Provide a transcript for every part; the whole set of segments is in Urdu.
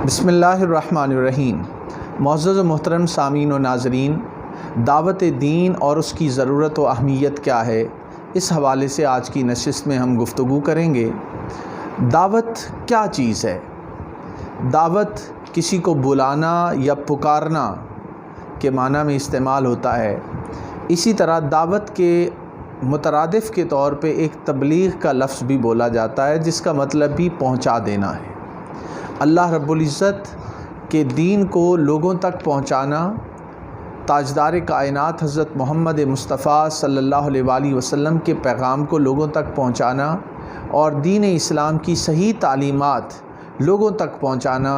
بسم اللہ الرحمن الرحیم۔ معزز و محترم سامعین و ناظرین، دعوت دین اور اس کی ضرورت و اہمیت کیا ہے، اس حوالے سے آج کی نشست میں ہم گفتگو کریں گے۔ دعوت کیا چیز ہے؟ دعوت کسی کو بلانا یا پکارنا کے معنی میں استعمال ہوتا ہے۔ اسی طرح دعوت کے مترادف کے طور پہ ایک تبلیغ کا لفظ بھی بولا جاتا ہے، جس کا مطلب بھی پہنچا دینا ہے۔ اللہ رب العزت کے دین کو لوگوں تک پہنچانا، تاجدار کائنات حضرت محمد مصطفیٰ صلی اللہ علیہ وآلہ وسلم کے پیغام کو لوگوں تک پہنچانا اور دین اسلام کی صحیح تعلیمات لوگوں تک پہنچانا،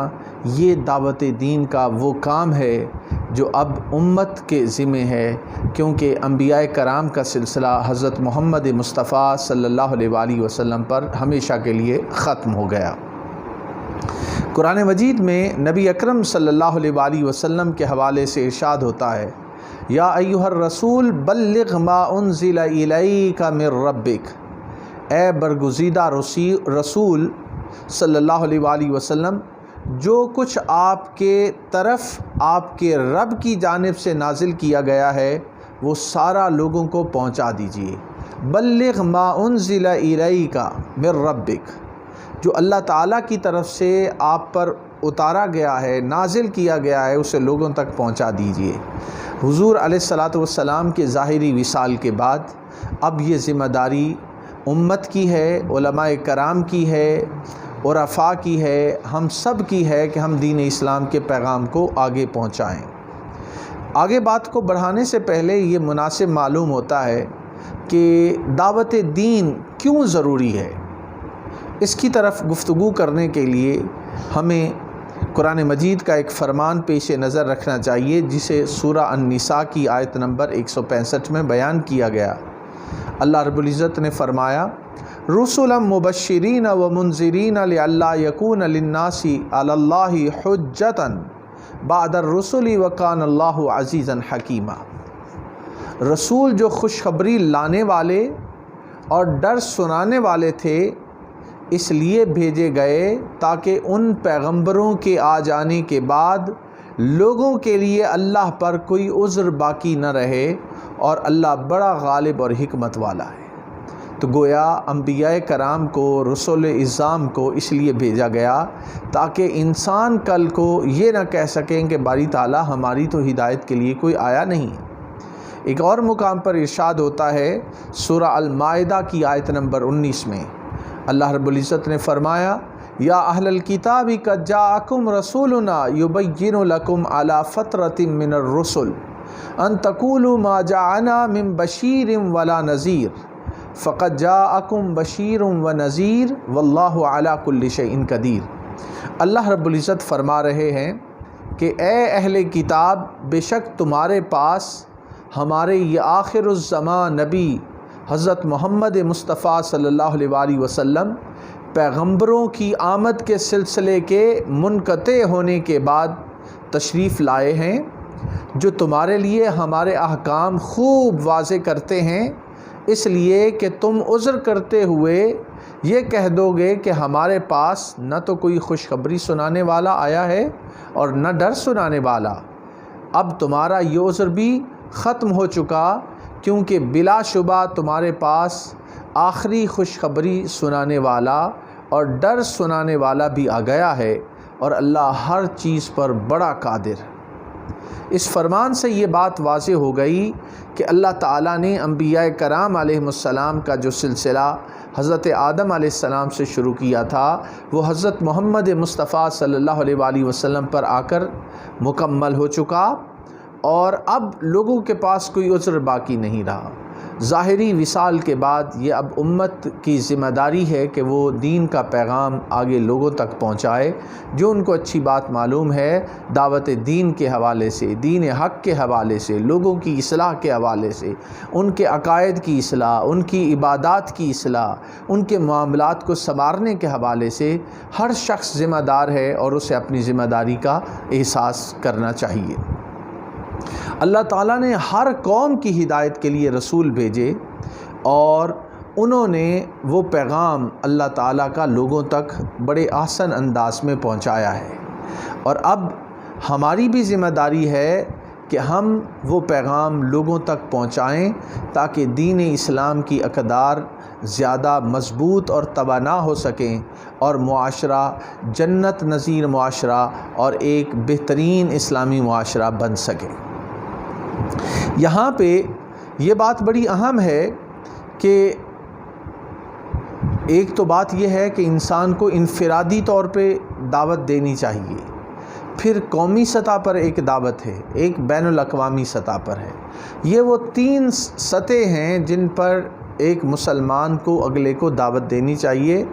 یہ دعوت دین کا وہ کام ہے جو اب امت کے ذمہ ہے، کیونکہ انبیاء کرام کا سلسلہ حضرت محمد مصطفیٰ صلی اللہ علیہ وآلہ وسلم پر ہمیشہ کے لیے ختم ہو گیا۔ قرآن مجید میں نبی اکرم صلی اللہ علیہ وآلہ وسلم کے حوالے سے ارشاد ہوتا ہے، یا ایھا الرسول بلغ ما انزل الیک من ربک، اے برگزیدہ رسول صلی اللہ علیہ وآلہ وسلم، جو کچھ آپ کے طرف آپ کے رب کی جانب سے نازل کیا گیا ہے وہ سارا لوگوں کو پہنچا دیجیے۔ بلغ ما انزل الیک من ربک، جو اللہ تعالیٰ کی طرف سے آپ پر اتارا گیا ہے، نازل کیا گیا ہے، اسے لوگوں تک پہنچا دیجیے۔ حضور علیہ الصلاۃ والسلام کے ظاہری وصال کے بعد اب یہ ذمہ داری امت کی ہے، علماء کرام کی ہے، عرفاء کی ہے، ہم سب کی ہے کہ ہم دین اسلام کے پیغام کو آگے پہنچائیں۔ آگے بات کو بڑھانے سے پہلے یہ مناسب معلوم ہوتا ہے کہ دعوت دین کیوں ضروری ہے۔ اس کی طرف گفتگو کرنے کے لیے ہمیں قرآن مجید کا ایک فرمان پیش نظر رکھنا چاہیے، جسے سورہ النساء کی آیت نمبر 165 میں بیان کیا گیا۔ اللہ رب العزت نے فرمایا، رسلا مبشرین و منذرین لئلا یکون للناس علی اللہ حجۃ بعد الرسل وکان اللہ عزیزا حکیما۔ رسول جو خوشخبری لانے والے اور ڈر سنانے والے تھے، اس لیے بھیجے گئے تاکہ ان پیغمبروں کے آ جانے کے بعد لوگوں کے لیے اللہ پر کوئی عذر باقی نہ رہے، اور اللہ بڑا غالب اور حکمت والا ہے۔ تو گویا انبیاء کرام کو، رسول اعظام کو اس لیے بھیجا گیا تاکہ انسان کل کو یہ نہ کہہ سکیں کہ باری تعالیٰ ہماری تو ہدایت کے لیے کوئی آیا نہیں۔ ایک اور مقام پر ارشاد ہوتا ہے سورہ المائدہ کی آیت نمبر 19 میں، اللہ رب العزت نے فرمایا، یا اہل الکتاب قد جاءکم رسولنا یبین لکم علی فترۃ من الرسل ان تقولوا ما جاءنا من بشیر ولا نذیر فقد جاءکم بشیر ونذیر واللہ علی کل شیء قدیر۔ اللہ رب العزت فرما رہے ہیں کہ اے اہل کتاب، بے شک تمہارے پاس ہمارے یہ آخر الزمان نبی حضرت محمد مصطفیٰ صلی اللہ علیہ وآلہ وسلم پیغمبروں کی آمد کے سلسلے کے منقطع ہونے کے بعد تشریف لائے ہیں، جو تمہارے لیے ہمارے احکام خوب واضح کرتے ہیں، اس لیے کہ تم عذر کرتے ہوئے یہ کہہ دو گے کہ ہمارے پاس نہ تو کوئی خوشخبری سنانے والا آیا ہے اور نہ ڈر سنانے والا۔ اب تمہارا یہ عذر بھی ختم ہو چکا، کیونکہ بلا شبہ تمہارے پاس آخری خوشخبری سنانے والا اور ڈر سنانے والا بھی آ گیا ہے، اور اللہ ہر چیز پر بڑا قادر۔ اس فرمان سے یہ بات واضح ہو گئی کہ اللہ تعالیٰ نے انبیاء کرام علیہم السلام کا جو سلسلہ حضرت آدم علیہ السلام سے شروع کیا تھا، وہ حضرت محمد مصطفیٰ صلی اللہ علیہ وآلہ وسلم پر آ کر مکمل ہو چکا، اور اب لوگوں کے پاس کوئی عذر باقی نہیں رہا۔ ظاہری وصال کے بعد یہ اب امت کی ذمہ داری ہے کہ وہ دین کا پیغام آگے لوگوں تک پہنچائے۔ جو ان کو اچھی بات معلوم ہے، دعوت دین کے حوالے سے، دین حق کے حوالے سے، لوگوں کی اصلاح کے حوالے سے، ان کے عقائد کی اصلاح، ان کی عبادات کی اصلاح، ان کے معاملات کو سنوارنے کے حوالے سے ہر شخص ذمہ دار ہے، اور اسے اپنی ذمہ داری کا احساس کرنا چاہیے۔ اللہ تعالیٰ نے ہر قوم کی ہدایت کے لیے رسول بھیجے، اور انہوں نے وہ پیغام اللہ تعالیٰ کا لوگوں تک بڑے آسان انداز میں پہنچایا ہے۔ اور اب ہماری بھی ذمہ داری ہے کہ ہم وہ پیغام لوگوں تک پہنچائیں تاکہ دین اسلام کی اقدار زیادہ مضبوط اور توانا ہو سکیں اور معاشرہ جنت نظیر معاشرہ اور ایک بہترین اسلامی معاشرہ بن سکے۔ یہاں پہ یہ بات بڑی اہم ہے کہ ایک تو بات یہ ہے کہ انسان کو انفرادی طور پہ دعوت دینی چاہیے، پھر قومی سطح پر ایک دعوت ہے، ایک بین الاقوامی سطح پر ہے۔ یہ وہ 3 سطح ہیں جن پر ایک مسلمان کو اگلے کو دعوت دینی چاہیے۔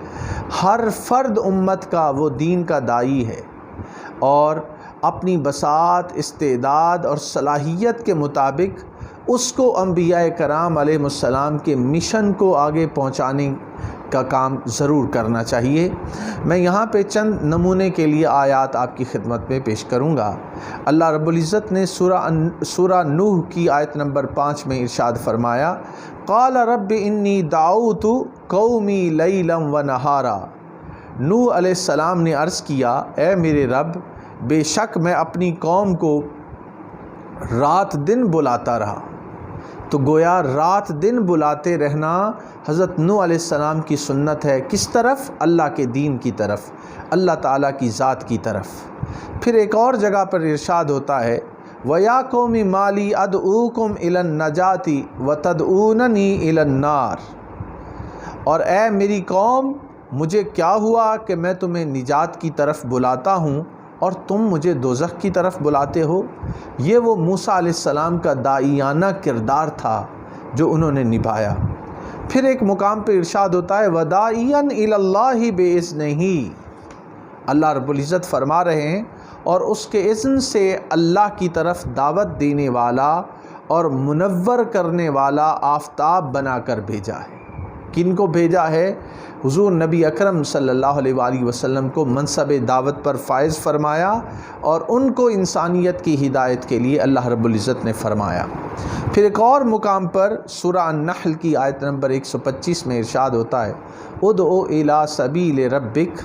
ہر فرد امت کا وہ دین کا داعی ہے اور اپنی بساط، استعداد اور صلاحیت کے مطابق اس کو انبیاء کرام علیہ السلام کے مشن کو آگے پہنچانے کا کام ضرور کرنا چاہیے۔ میں یہاں پہ چند نمونے کے لیے آیات آپ کی خدمت میں پیش کروں گا۔ اللہ رب العزت نے سورہ نوح کی آیت نمبر 5 میں ارشاد فرمایا، قال رب انی دعوت قومی لیلا و نہارا۔ نوح علیہ السلام نے عرض کیا، اے میرے رب، بے شک میں اپنی قوم کو رات دن بلاتا رہا۔ تو گویا رات دن بلاتے رہنا حضرت نوح علیہ السلام کی سنت ہے۔ کس طرف؟ اللہ کے دین کی طرف، اللہ تعالیٰ کی ذات کی طرف۔ پھر ایک اور جگہ پر ارشاد ہوتا ہے، وَيَا قَوْمِ مَا لِي أَدْعُوكُمْ إِلَى النَّجَاةِ وَتَدْعُونَنِي إِلَى النَّارِ۔ اور اے میری قوم، مجھے کیا ہوا کہ میں تمہیں نجات کی طرف بلاتا ہوں اور تم مجھے دوزخ کی طرف بلاتے ہو؟ یہ وہ موسیٰ علیہ السلام کا داعیانہ کردار تھا جو انہوں نے نبھایا۔ پھر ایک مقام پہ ارشاد ہوتا ہے، وَدَاعِيًا إِلَى اللَّهِ بِإِذْنِهِ۔ اللہ رب العزت فرما رہے ہیں اور اس کے اذن سے اللہ کی طرف دعوت دینے والا اور منور کرنے والا آفتاب بنا کر بھیجا ہے۔ کن کو بھیجا ہے؟ حضور نبی اکرم صلی اللہ علیہ وآلہ وسلم کو منصب دعوت پر فائز فرمایا اور ان کو انسانیت کی ہدایت کے لیے اللہ رب العزت نے فرمایا۔ پھر ایک اور مقام پر سورہ النحل کی آیت نمبر 125 میں ارشاد ہوتا ہے، ادعو الی سبیل ربک۔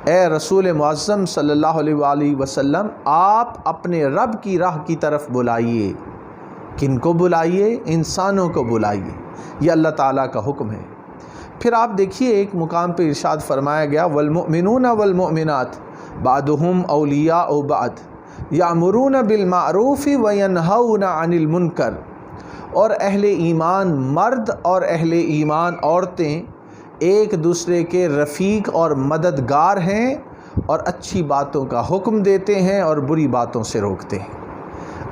اے رسول معظم صلی اللہ علیہ وآلہ وسلم، آپ اپنے رب کی راہ کی طرف بلائیے۔ کن کو بلائیے؟ انسانوں کو بلائیے۔ یہ اللہ تعالیٰ کا حکم ہے۔ پھر آپ دیکھیے ایک مقام پہ ارشاد فرمایا گیا، والمؤمنون والمؤمنات بعضهم اولیاء بعض یامرون بالمعروف وینہون عن المنکر۔ اور اہل ایمان مرد اور اہل ایمان عورتیں ایک دوسرے کے رفیق اور مددگار ہیں اور اچھی باتوں کا حکم دیتے ہیں اور بری باتوں سے روکتے ہیں۔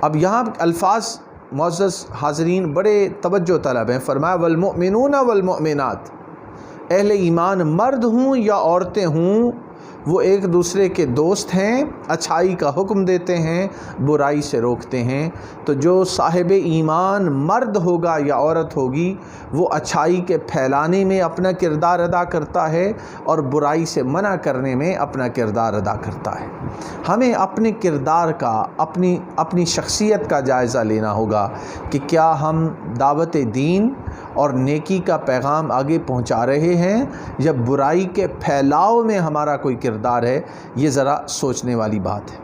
اب یہاں الفاظ معزز حاضرین بڑے توجہ طلب ہیں۔ فرمایا والمؤمنون والمؤمنات، اہل ایمان مرد ہوں یا عورتیں ہوں، وہ ایک دوسرے کے دوست ہیں، اچھائی کا حکم دیتے ہیں، برائی سے روکتے ہیں۔ تو جو صاحب ایمان مرد ہوگا یا عورت ہوگی، وہ اچھائی کے پھیلانے میں اپنا کردار ادا کرتا ہے اور برائی سے منع کرنے میں اپنا کردار ادا کرتا ہے۔ ہمیں اپنے کردار کا، اپنی شخصیت کا جائزہ لینا ہوگا کہ کیا ہم دعوت دین اور نیکی کا پیغام آگے پہنچا رہے ہیں یا برائی کے پھیلاؤ میں ہمارا کوئی کردار ہے۔ یہ ذرا سوچنے والی بات ہے۔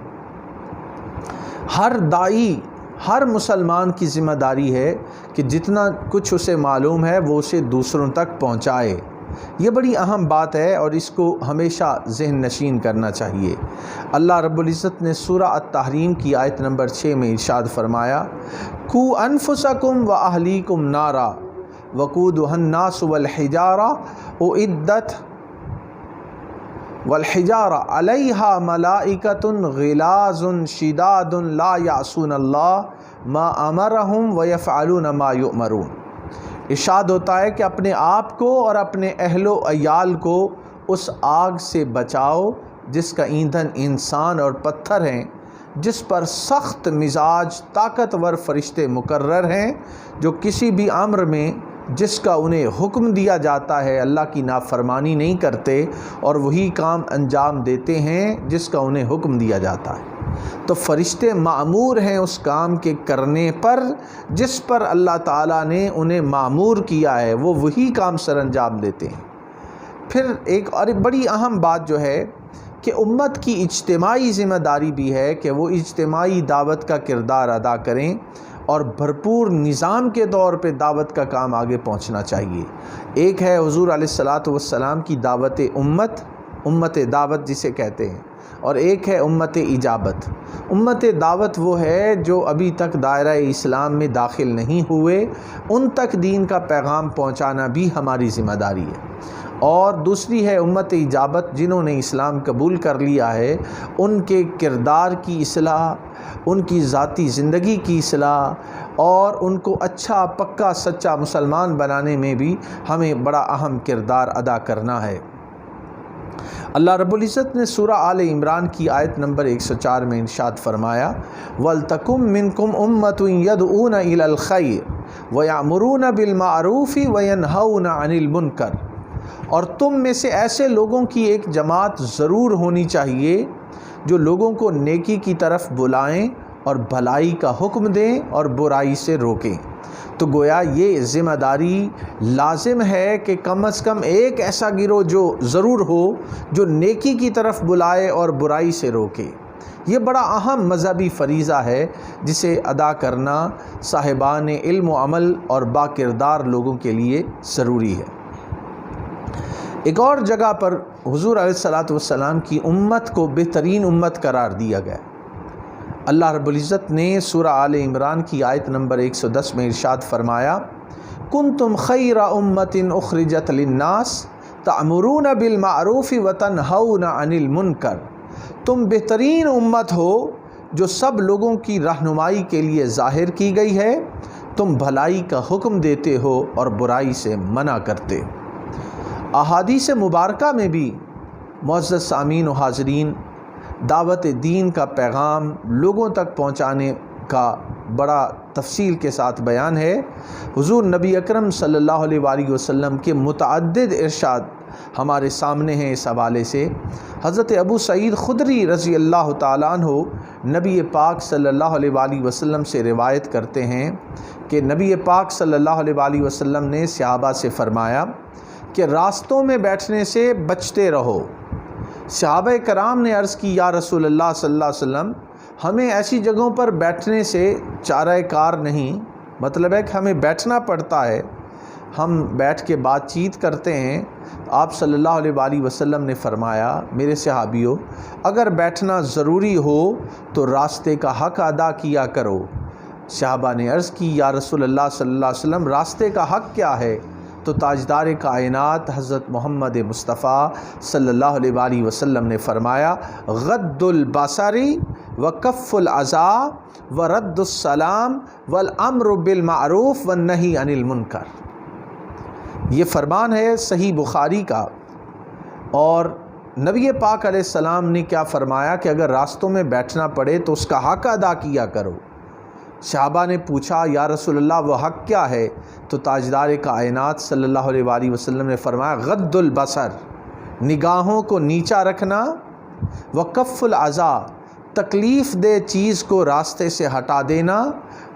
ہر داعی، ہر مسلمان کی ذمہ داری ہے کہ جتنا کچھ اسے معلوم ہے وہ اسے دوسروں تک پہنچائے۔ یہ بڑی اہم بات ہے اور اس کو ہمیشہ ذہن نشین کرنا چاہیے۔ اللہ رب العزت نے سورہ التحریم کی آیت نمبر 6 میں ارشاد فرمایا، قُوا أَنفُسَكُمْ وَأَهْلِيكُمْ نَارًا وَقُودُهَا النَّاسُ وَالْحِجَارَةُ أُعِدَّتْ وَالْحِجَارَةُ عَلَيْهَا مَلَائِكَةٌ غِلَاظٌ شِدَادٌ لَا يَعْصُونَ اللَّهَ مَا أَمَرَهُمْ وَيَفْعَلُونَ مَا يُؤْمَرُونَ۔ ارشاد ہوتا ہے کہ اپنے آپ کو اور اپنے اہل و عیال کو اس آگ سے بچاؤ جس کا ایندھن انسان اور پتھر ہیں، جس پر سخت مزاج طاقتور فرشتے مقرر ہیں، جو کسی بھی امر میں جس کا انہیں حکم دیا جاتا ہے اللہ کی نافرمانی نہیں کرتے اور وہی کام انجام دیتے ہیں جس کا انہیں حکم دیا جاتا ہے۔ تو فرشتے مأمور ہیں اس کام کے کرنے پر جس پر اللہ تعالیٰ نے انہیں مأمور کیا ہے، وہ وہی کام سر انجام دیتے ہیں۔ پھر ایک اور بڑی اہم بات جو ہے کہ امت کی اجتماعی ذمہ داری بھی ہے کہ وہ اجتماعی دعوت کا کردار ادا کریں اور بھرپور نظام کے طور پہ دعوت کا کام آگے پہنچنا چاہیے۔ ایک ہے حضور علیہ الصلاۃ والسلام کی دعوت امت دعوت جسے کہتے ہیں، اور ایک ہے امت اجابت۔ امت دعوت وہ ہے جو ابھی تک دائرہ اسلام میں داخل نہیں ہوئے، ان تک دین کا پیغام پہنچانا بھی ہماری ذمہ داری ہے۔ اور دوسری ہے امت اجابت، جنہوں نے اسلام قبول کر لیا ہے، ان کے کردار کی اصلاح، ان کی ذاتی زندگی کی اصلاح اور ان کو اچھا پکا سچا مسلمان بنانے میں بھی ہمیں بڑا اہم کردار ادا کرنا ہے۔ اللہ رب العزت نے سورہ آل عمران کی آیت نمبر 104 میں ارشاد فرمایا، وَلْتَكُن مِّنكُمْ أُمَّةٌ يَدْعُونَ إِلَى الْخَيْرِ وَيَأْمُرُونَ بِالْمَعْرُوفِ وَيَنْهَوْنَ عَنِ الْمُنكَرِ، اور تم میں سے ایسے لوگوں کی ایک جماعت ضرور ہونی چاہیے جو لوگوں کو نیکی کی طرف بلائیں اور بھلائی کا حکم دیں اور برائی سے روکیں۔ تو گویا یہ ذمہ داری لازم ہے کہ کم از کم ایک ایسا گروہ جو ضرور ہو جو نیکی کی طرف بلائے اور برائی سے روکے۔ یہ بڑا اہم مذہبی فریضہ ہے جسے ادا کرنا صاحبان علم و عمل اور با کردار لوگوں کے لیے ضروری ہے۔ ایک اور جگہ پر حضور علیہ الصلاۃ والسلام کی امت کو بہترین امت قرار دیا گیا۔ اللہ رب العزت نے سورہ آل عمران کی آیت نمبر 110 میں ارشاد فرمایا، کنتم خیر امت اخرجت للناس تأمرون بالمعروف وتنہون عن المنکر، تم بہترین امت ہو جو سب لوگوں کی رہنمائی کے لیے ظاہر کی گئی ہے، تم بھلائی کا حکم دیتے ہو اور برائی سے منع کرتے۔ احادیث مبارکہ میں بھی معزز سامعین و حاضرین دعوت دین کا پیغام لوگوں تک پہنچانے کا بڑا تفصیل کے ساتھ بیان ہے۔ حضور نبی اکرم صلی اللہ علیہ وآلہ وسلم کے متعدد ارشاد ہمارے سامنے ہیں۔ اس حوالے سے حضرت ابو سعید خدری رضی اللہ تعالیٰ عنہ نبی پاک صلی اللہ علیہ وآلہ وسلم سے روایت کرتے ہیں کہ نبی پاک صلی اللہ علیہ وآلہ وسلم نے صحابہ سے فرمایا کہ راستوں میں بیٹھنے سے بچتے رہو۔ صحابہ کرام نے عرض کی، یا رسول اللہ صلی اللہ علیہ وسلم، ہمیں ایسی جگہوں پر بیٹھنے سے چارہ کار نہیں، مطلب ہے کہ ہمیں بیٹھنا پڑتا ہے، ہم بیٹھ کے بات چیت کرتے ہیں۔ آپ صلی اللہ علیہ وآلہ وسلم نے فرمایا، میرے صحابیوں، اگر بیٹھنا ضروری ہو تو راستے کا حق ادا کیا کرو۔ صحابہ نے عرض کی، یا رسول اللہ صلی اللہ علیہ وسلم، راستے کا حق کیا ہے؟ تو تاجدار کائنات حضرت محمد مصطفیٰ صلی اللہ علیہ وآلہ وسلم نے فرمایا، غض البصر وکف الاذی ورد السلام والامر بالمعروف والنہی عن المنکر۔ یہ فرمان ہے صحیح بخاری کا، اور نبی پاک علیہ السلام نے کیا فرمایا کہ اگر راستوں میں بیٹھنا پڑے تو اس کا حق ادا کیا کرو۔ صحابہ نے پوچھا، یا رسول اللہ وہ حق کیا ہے؟ تو تاجدار کائنات صلی اللہ علیہ وآلہ وسلم نے فرمایا، غض البصر، نگاہوں کو نیچا رکھنا، وکف الاذی، تکلیف دہ چیز کو راستے سے ہٹا دینا،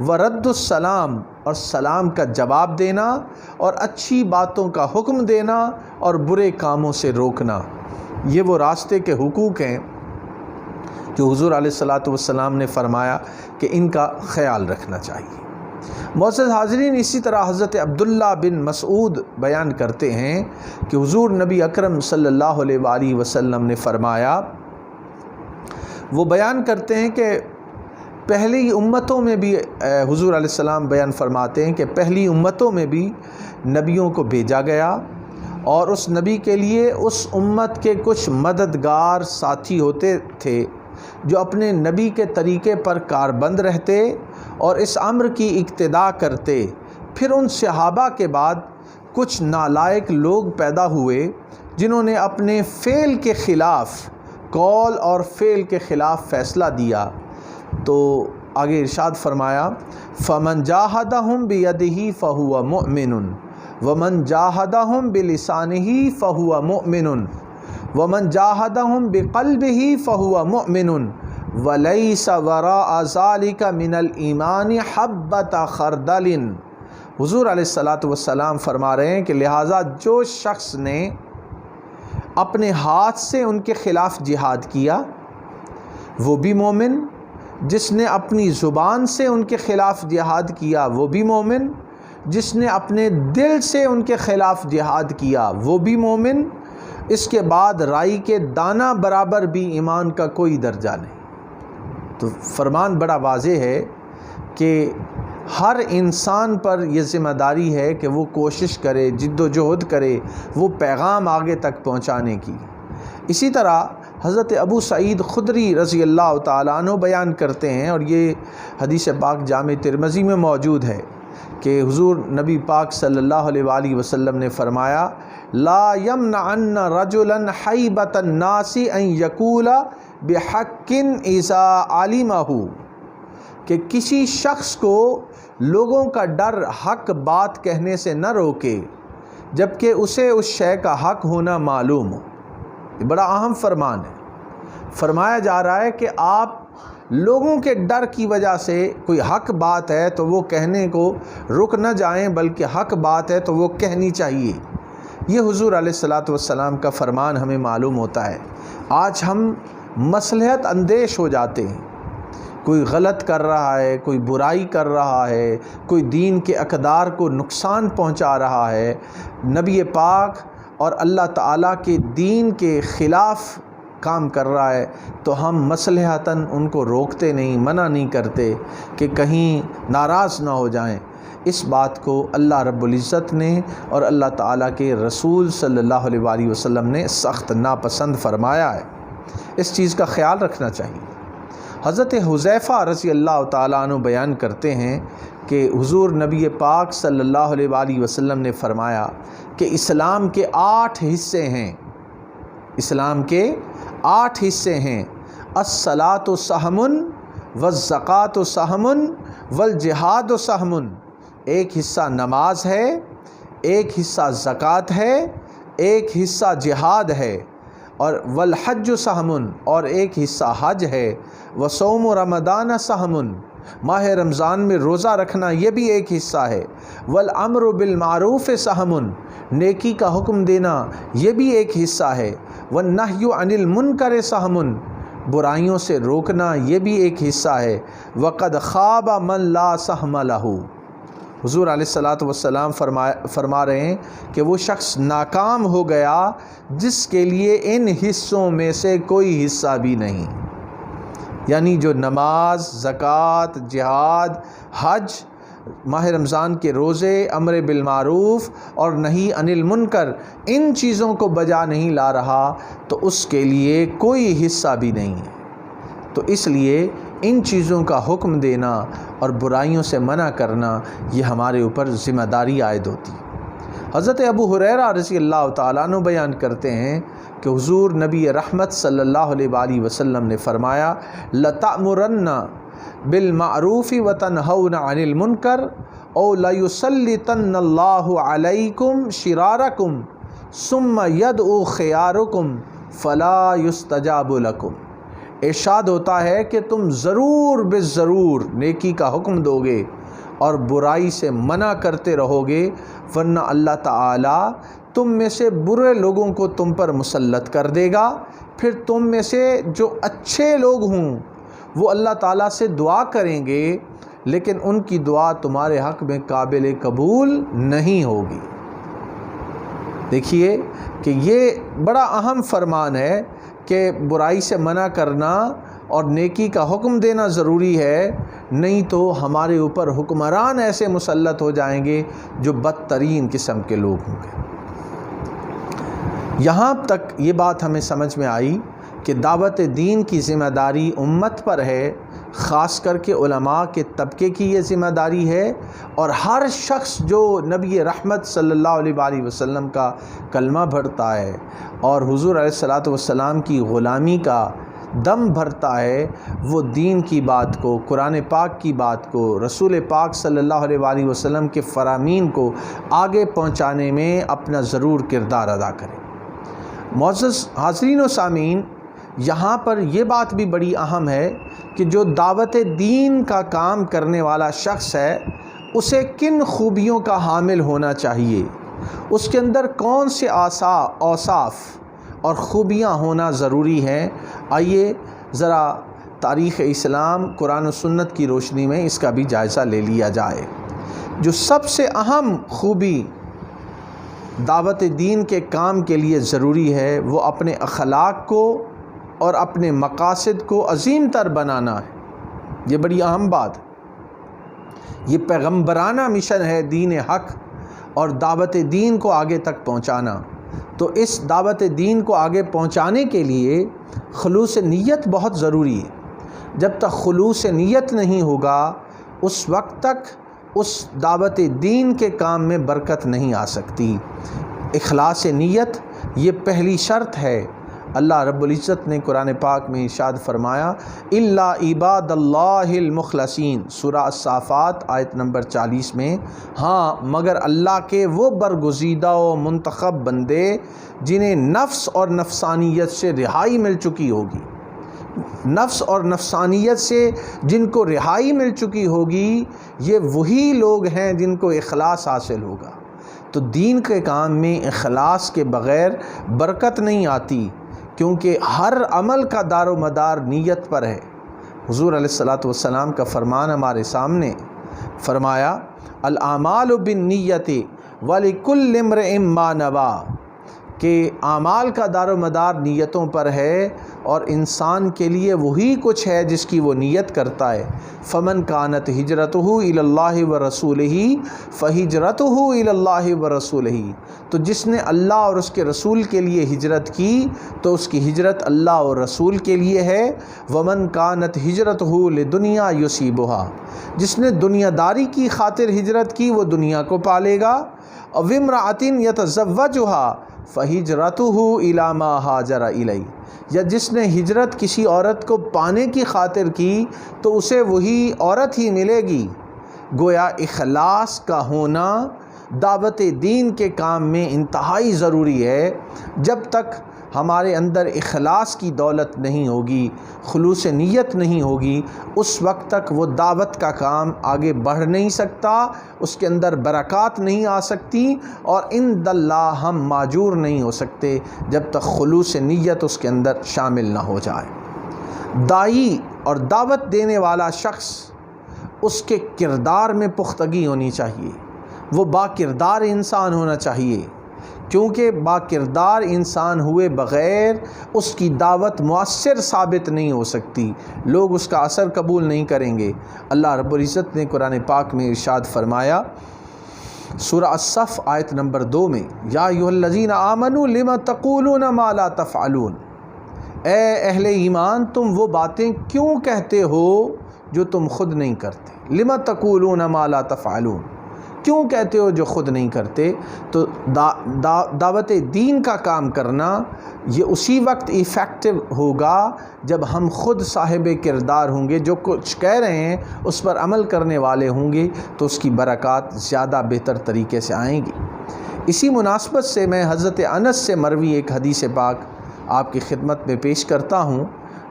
ورد السلام، اور سلام کا جواب دینا، اور اچھی باتوں کا حکم دینا اور برے کاموں سے روکنا۔ یہ وہ راستے کے حقوق ہیں جو حضور علیہ الصلاۃ والسلام نے فرمایا کہ ان کا خیال رکھنا چاہیے۔ معزز حاضرین، اسی طرح حضرت عبداللہ بن مسعود بیان کرتے ہیں کہ حضور نبی اکرم صلی اللہ علیہ وآلہ وسلم نے فرمایا، وہ بیان کرتے ہیں کہ پہلی امتوں میں بھی حضور علیہ السلام بیان فرماتے ہیں کہ پہلی امتوں میں بھی نبیوں کو بھیجا گیا، اور اس نبی کے لیے اس امت کے کچھ مددگار ساتھی ہوتے تھے جو اپنے نبی کے طریقے پر کاربند رہتے اور اس امر کی اقتداء کرتے۔ پھر ان صحابہ کے بعد کچھ نالائق لوگ پیدا ہوئے جنہوں نے اپنے فعل کے خلاف، قول اور فعل کے خلاف فیصلہ دیا۔ تو آگے ارشاد فرمایا، فَمَنْ جَاهَدَهُمْ بِيَدِهِ فَهُوَ مُؤْمِنٌ وَمَنْ جَاهَدَهُمْ بِلِسَانِهِ فَهُوَ مُؤْمِنٌ وَمَنْ جَاهَدَهُمْ بِقَلْبِهِ فَهُوَ مُؤْمِنٌ وَلَيْسَ وَرَاءَ ذَلِكَ مِنَ الْإِيمَانِ حَبَّةَ خَرْدَلٍ۔ حضور علیہ الصلاۃ والسلام فرما رہے ہیں کہ لہٰذا جو شخص نے اپنے ہاتھ سے ان کے خلاف جہاد کیا وہ بھی مومن، جس نے اپنی زبان سے ان کے خلاف جہاد کیا وہ بھی مومن، جس نے اپنے دل سے ان کے خلاف جہاد کیا وہ بھی مومن، اس کے بعد رائی کے دانہ برابر بھی ایمان کا کوئی درجہ نہیں۔ تو فرمان بڑا واضح ہے کہ ہر انسان پر یہ ذمہ داری ہے کہ وہ کوشش کرے، جد و جہد کرے وہ پیغام آگے تک پہنچانے کی۔ اسی طرح حضرت ابو سعید خدری رضی اللہ تعالیٰ عنہ بیان کرتے ہیں، اور یہ حدیث پاک جامع ترمذی میں موجود ہے کہ حضور نبی پاک صلی اللہ علیہ وآلہ وسلم نے فرمایا لا یمنعن رجلا حیبۃ الناس ان یقول بحق اذا علمہ، کہ کسی شخص کو لوگوں کا ڈر حق بات کہنے سے نہ روکے جبکہ اسے اس شے کا حق ہونا معلوم ہو۔ یہ بڑا اہم فرمان ہے۔ فرمایا جا رہا ہے کہ آپ لوگوں کے ڈر کی وجہ سے کوئی حق بات ہے تو وہ کہنے کو رک نہ جائیں، بلکہ حق بات ہے تو وہ کہنی چاہیے۔ یہ حضور علیہ الصلاۃ والسلام کا فرمان ہمیں معلوم ہوتا ہے۔ آج ہم مصلحت اندیش ہو جاتے ہیں، کوئی غلط کر رہا ہے، کوئی برائی کر رہا ہے، کوئی دین کے اقدار کو نقصان پہنچا رہا ہے، نبی پاک اور اللہ تعالیٰ کے دین کے خلاف کام کر رہا ہے، تو ہم مصلحتاً ان کو روکتے نہیں، منع نہیں کرتے کہ کہیں ناراض نہ ہو جائیں۔ اس بات کو اللہ رب العزت نے اور اللہ تعالیٰ کے رسول صلی اللہ علیہ وآلہ وسلم نے سخت ناپسند فرمایا ہے۔ اس چیز کا خیال رکھنا چاہیے۔ حضرت حذیفہ رضی اللہ تعالیٰ عنہ بیان کرتے ہیں کہ حضور نبی پاک صلی اللہ علیہ وآلہ وسلم نے فرمایا کہ اسلام کے 8 حصے ہیں، اسلام کے 8 حصے ہیں، الصلاۃ سہم والزکوٰۃ سہم والجہاد سہم، ایک حصہ نماز ہے، ایک حصہ زکوٰۃ ہے، ایک حصہ جہاد ہے، اور والحج سہم، اور ایک حصہ حج ہے، وصوم رمضان سہم، ماہ رمضان میں روزہ رکھنا یہ بھی ایک حصہ ہے، والامر بالمعروف سہم، نیکی کا حکم دینا یہ بھی ایک حصہ ہے، والنہی عن المنکر سہم، برائیوں سے روکنا یہ بھی ایک حصہ ہے، وقد خاب من لا سہم لہ، حضور علیہ الصلاۃ والسلام فرما رہے ہیں کہ وہ شخص ناکام ہو گیا جس کے لیے ان حصوں میں سے کوئی حصہ بھی نہیں، یعنی جو نماز، زکوٰۃ، جہاد، حج، ماہ رمضان کے روزے، امر بالمعروف اور نہی عن المنکر، ان چیزوں کو بجا نہیں لا رہا تو اس کے لیے کوئی حصہ بھی نہیں ہے۔ تو اس لیے ان چیزوں کا حکم دینا اور برائیوں سے منع کرنا یہ ہمارے اوپر ذمہ داری عائد ہوتی ہے۔ حضرت ابو ہریرہ رضی اللہ تعالیٰ عنہ بیان کرتے ہیں کہ حضور نبی رحمت صلی اللہ علیہ وآلہ وسلم نے فرمایا لَتَأْمُرَنَّ بِالْمَعْرُوفِ وَتَنْهَوْنَ عَنِ الْمُنْكَرِ أَوْ لَيُسَلِّطَنَّ اللَّهُ عَلَيْكُمْ شِرَارَكُمْ ثُمَّ يَدْعُو خِيَارُكُمْ فَلَا يُسْتَجَابُ لَكُمْ، ارشاد ہوتا ہے کہ تم ضرور بے ضرور نیکی کا حکم دو گے اور برائی سے منع کرتے رہو گے، ورنہ اللہ تعالیٰ تم میں سے برے لوگوں کو تم پر مسلط کر دے گا، پھر تم میں سے جو اچھے لوگ ہوں وہ اللہ تعالیٰ سے دعا کریں گے، لیکن ان کی دعا تمہارے حق میں قابل قبول نہیں ہوگی۔ دیکھیے کہ یہ بڑا اہم فرمان ہے کہ برائی سے منع کرنا اور نیکی کا حکم دینا ضروری ہے، نہیں تو ہمارے اوپر حکمران ایسے مسلط ہو جائیں گے جو بدترین قسم کے لوگ ہوں گے۔ یہاں تک یہ بات ہمیں سمجھ میں آئی کہ دعوت دین کی ذمہ داری امت پر ہے، خاص کر کے علماء کے طبقے کی یہ ذمہ داری ہے، اور ہر شخص جو نبی رحمت صلی اللہ علیہ وآلہ وسلم کا کلمہ بھرتا ہے اور حضور علیہ الصلاۃ والسلام کی غلامی کا دم بھرتا ہے، وہ دین کی بات کو، قرآن پاک کی بات کو، رسول پاک صلی اللہ علیہ وآلہ وسلم کے فرامین کو آگے پہنچانے میں اپنا ضرور کردار ادا کرے۔ معزز حاضرین و سامعین، یہاں پر یہ بات بھی بڑی اہم ہے کہ جو دعوت دین کا کام کرنے والا شخص ہے اسے کن خوبیوں کا حامل ہونا چاہیے، اس کے اندر کون سے اوصاف اور خوبیاں ہونا ضروری ہیں۔ آئیے ذرا تاریخ اسلام قرآن و سنت کی روشنی میں اس کا بھی جائزہ لے لیا جائے۔ جو سب سے اہم خوبی دعوت دین کے کام کے لیے ضروری ہے وہ اپنے اخلاق کو اور اپنے مقاصد کو عظیم تر بنانا ہے۔ یہ بڑی اہم بات ہے۔ یہ پیغمبرانہ مشن ہے دین حق اور دعوت دین کو آگے تک پہنچانا۔ تو اس دعوت دین کو آگے پہنچانے کے لیے خلوص نیت بہت ضروری ہے۔ جب تک خلوص نیت نہیں ہوگا اس وقت تک اس دعوت دین کے کام میں برکت نہیں آ سکتی۔ اخلاص نیت یہ پہلی شرط ہے۔ اللہ رب العزت نے قرآن پاک میں ارشاد فرمایا الا عباد اللہ المخلصین، سورہ الصافات آیت نمبر 40 میں، ہاں مگر اللہ کے وہ برگزیدہ و منتخب بندے جنہیں نفس اور نفسانیت سے رہائی مل چکی ہوگی۔ نفس اور نفسانیت سے جن کو رہائی مل چکی ہوگی یہ وہی لوگ ہیں جن کو اخلاص حاصل ہوگا۔ تو دین کے کام میں اخلاص کے بغیر برکت نہیں آتی، کیونکہ ہر عمل کا دار و مدار نیت پر ہے۔ حضور علیہ الصلاۃ والسلام کا فرمان ہمارے سامنے، فرمایا الاعمال بالنیت ولکل امرئ ما نویٰ، کہ اعمال کا دار و مدار نیتوں پر ہے اور انسان کے لیے وہی کچھ ہے جس کی وہ نیت کرتا ہے۔ فمن کانت ہجرتہ الی اللہ ورسولہ فہجرتہ الی اللہ ورسولہ، تو جس نے اللہ اور اس کے رسول کے لیے ہجرت کی تو اس کی ہجرت اللہ اور رسول کے لیے ہے۔ ومن کانت ہجرتہ لدنیا یصیبھا، جس نے دنیا داری کی خاطر ہجرت کی وہ دنیا کو پالے گا۔ او امرأۃ یتزوجھا فہجرتہ الی ما ہاجر الیہ، یا جس نے ہجرت کسی عورت کو پانے کی خاطر کی تو اسے وہی عورت ہی ملے گی۔ گویا اخلاص کا ہونا دعوت دین کے کام میں انتہائی ضروری ہے۔ جب تک ہمارے اندر اخلاص کی دولت نہیں ہوگی، خلوص نیت نہیں ہوگی، اس وقت تک وہ دعوت کا کام آگے بڑھ نہیں سکتا، اس کے اندر برکات نہیں آ سکتی اور عند اللہ ہم ماجور نہیں ہو سکتے جب تک خلوص نیت اس کے اندر شامل نہ ہو جائے۔ داعی اور دعوت دینے والا شخص اس کے کردار میں پختگی ہونی چاہیے، وہ با کردار انسان ہونا چاہیے، کیونکہ با کردار انسان ہوئے بغیر اس کی دعوت مؤثر ثابت نہیں ہو سکتی، لوگ اس کا اثر قبول نہیں کریں گے۔ اللہ رب العزت نے قرآن پاک میں ارشاد فرمایا سورہ الصف آیت نمبر 2 میں، یا ایھا الذین آمنوا لم تقولون ما لا تفعلون، اے اہل ایمان تم وہ باتیں کیوں کہتے ہو جو تم خود نہیں کرتے۔ لم تقولون ما لا تفعلون، کیوں کہتے ہو جو خود نہیں کرتے؟ تو دعوت دین کا کام کرنا یہ اسی وقت ایفیکٹو ہوگا جب ہم خود صاحب کردار ہوں گے، جو کچھ کہہ رہے ہیں اس پر عمل کرنے والے ہوں گے تو اس کی برکات زیادہ بہتر طریقے سے آئیں گی۔ اسی مناسبت سے میں حضرت انس سے مروی ایک حدیث پاک آپ کی خدمت میں پیش کرتا ہوں۔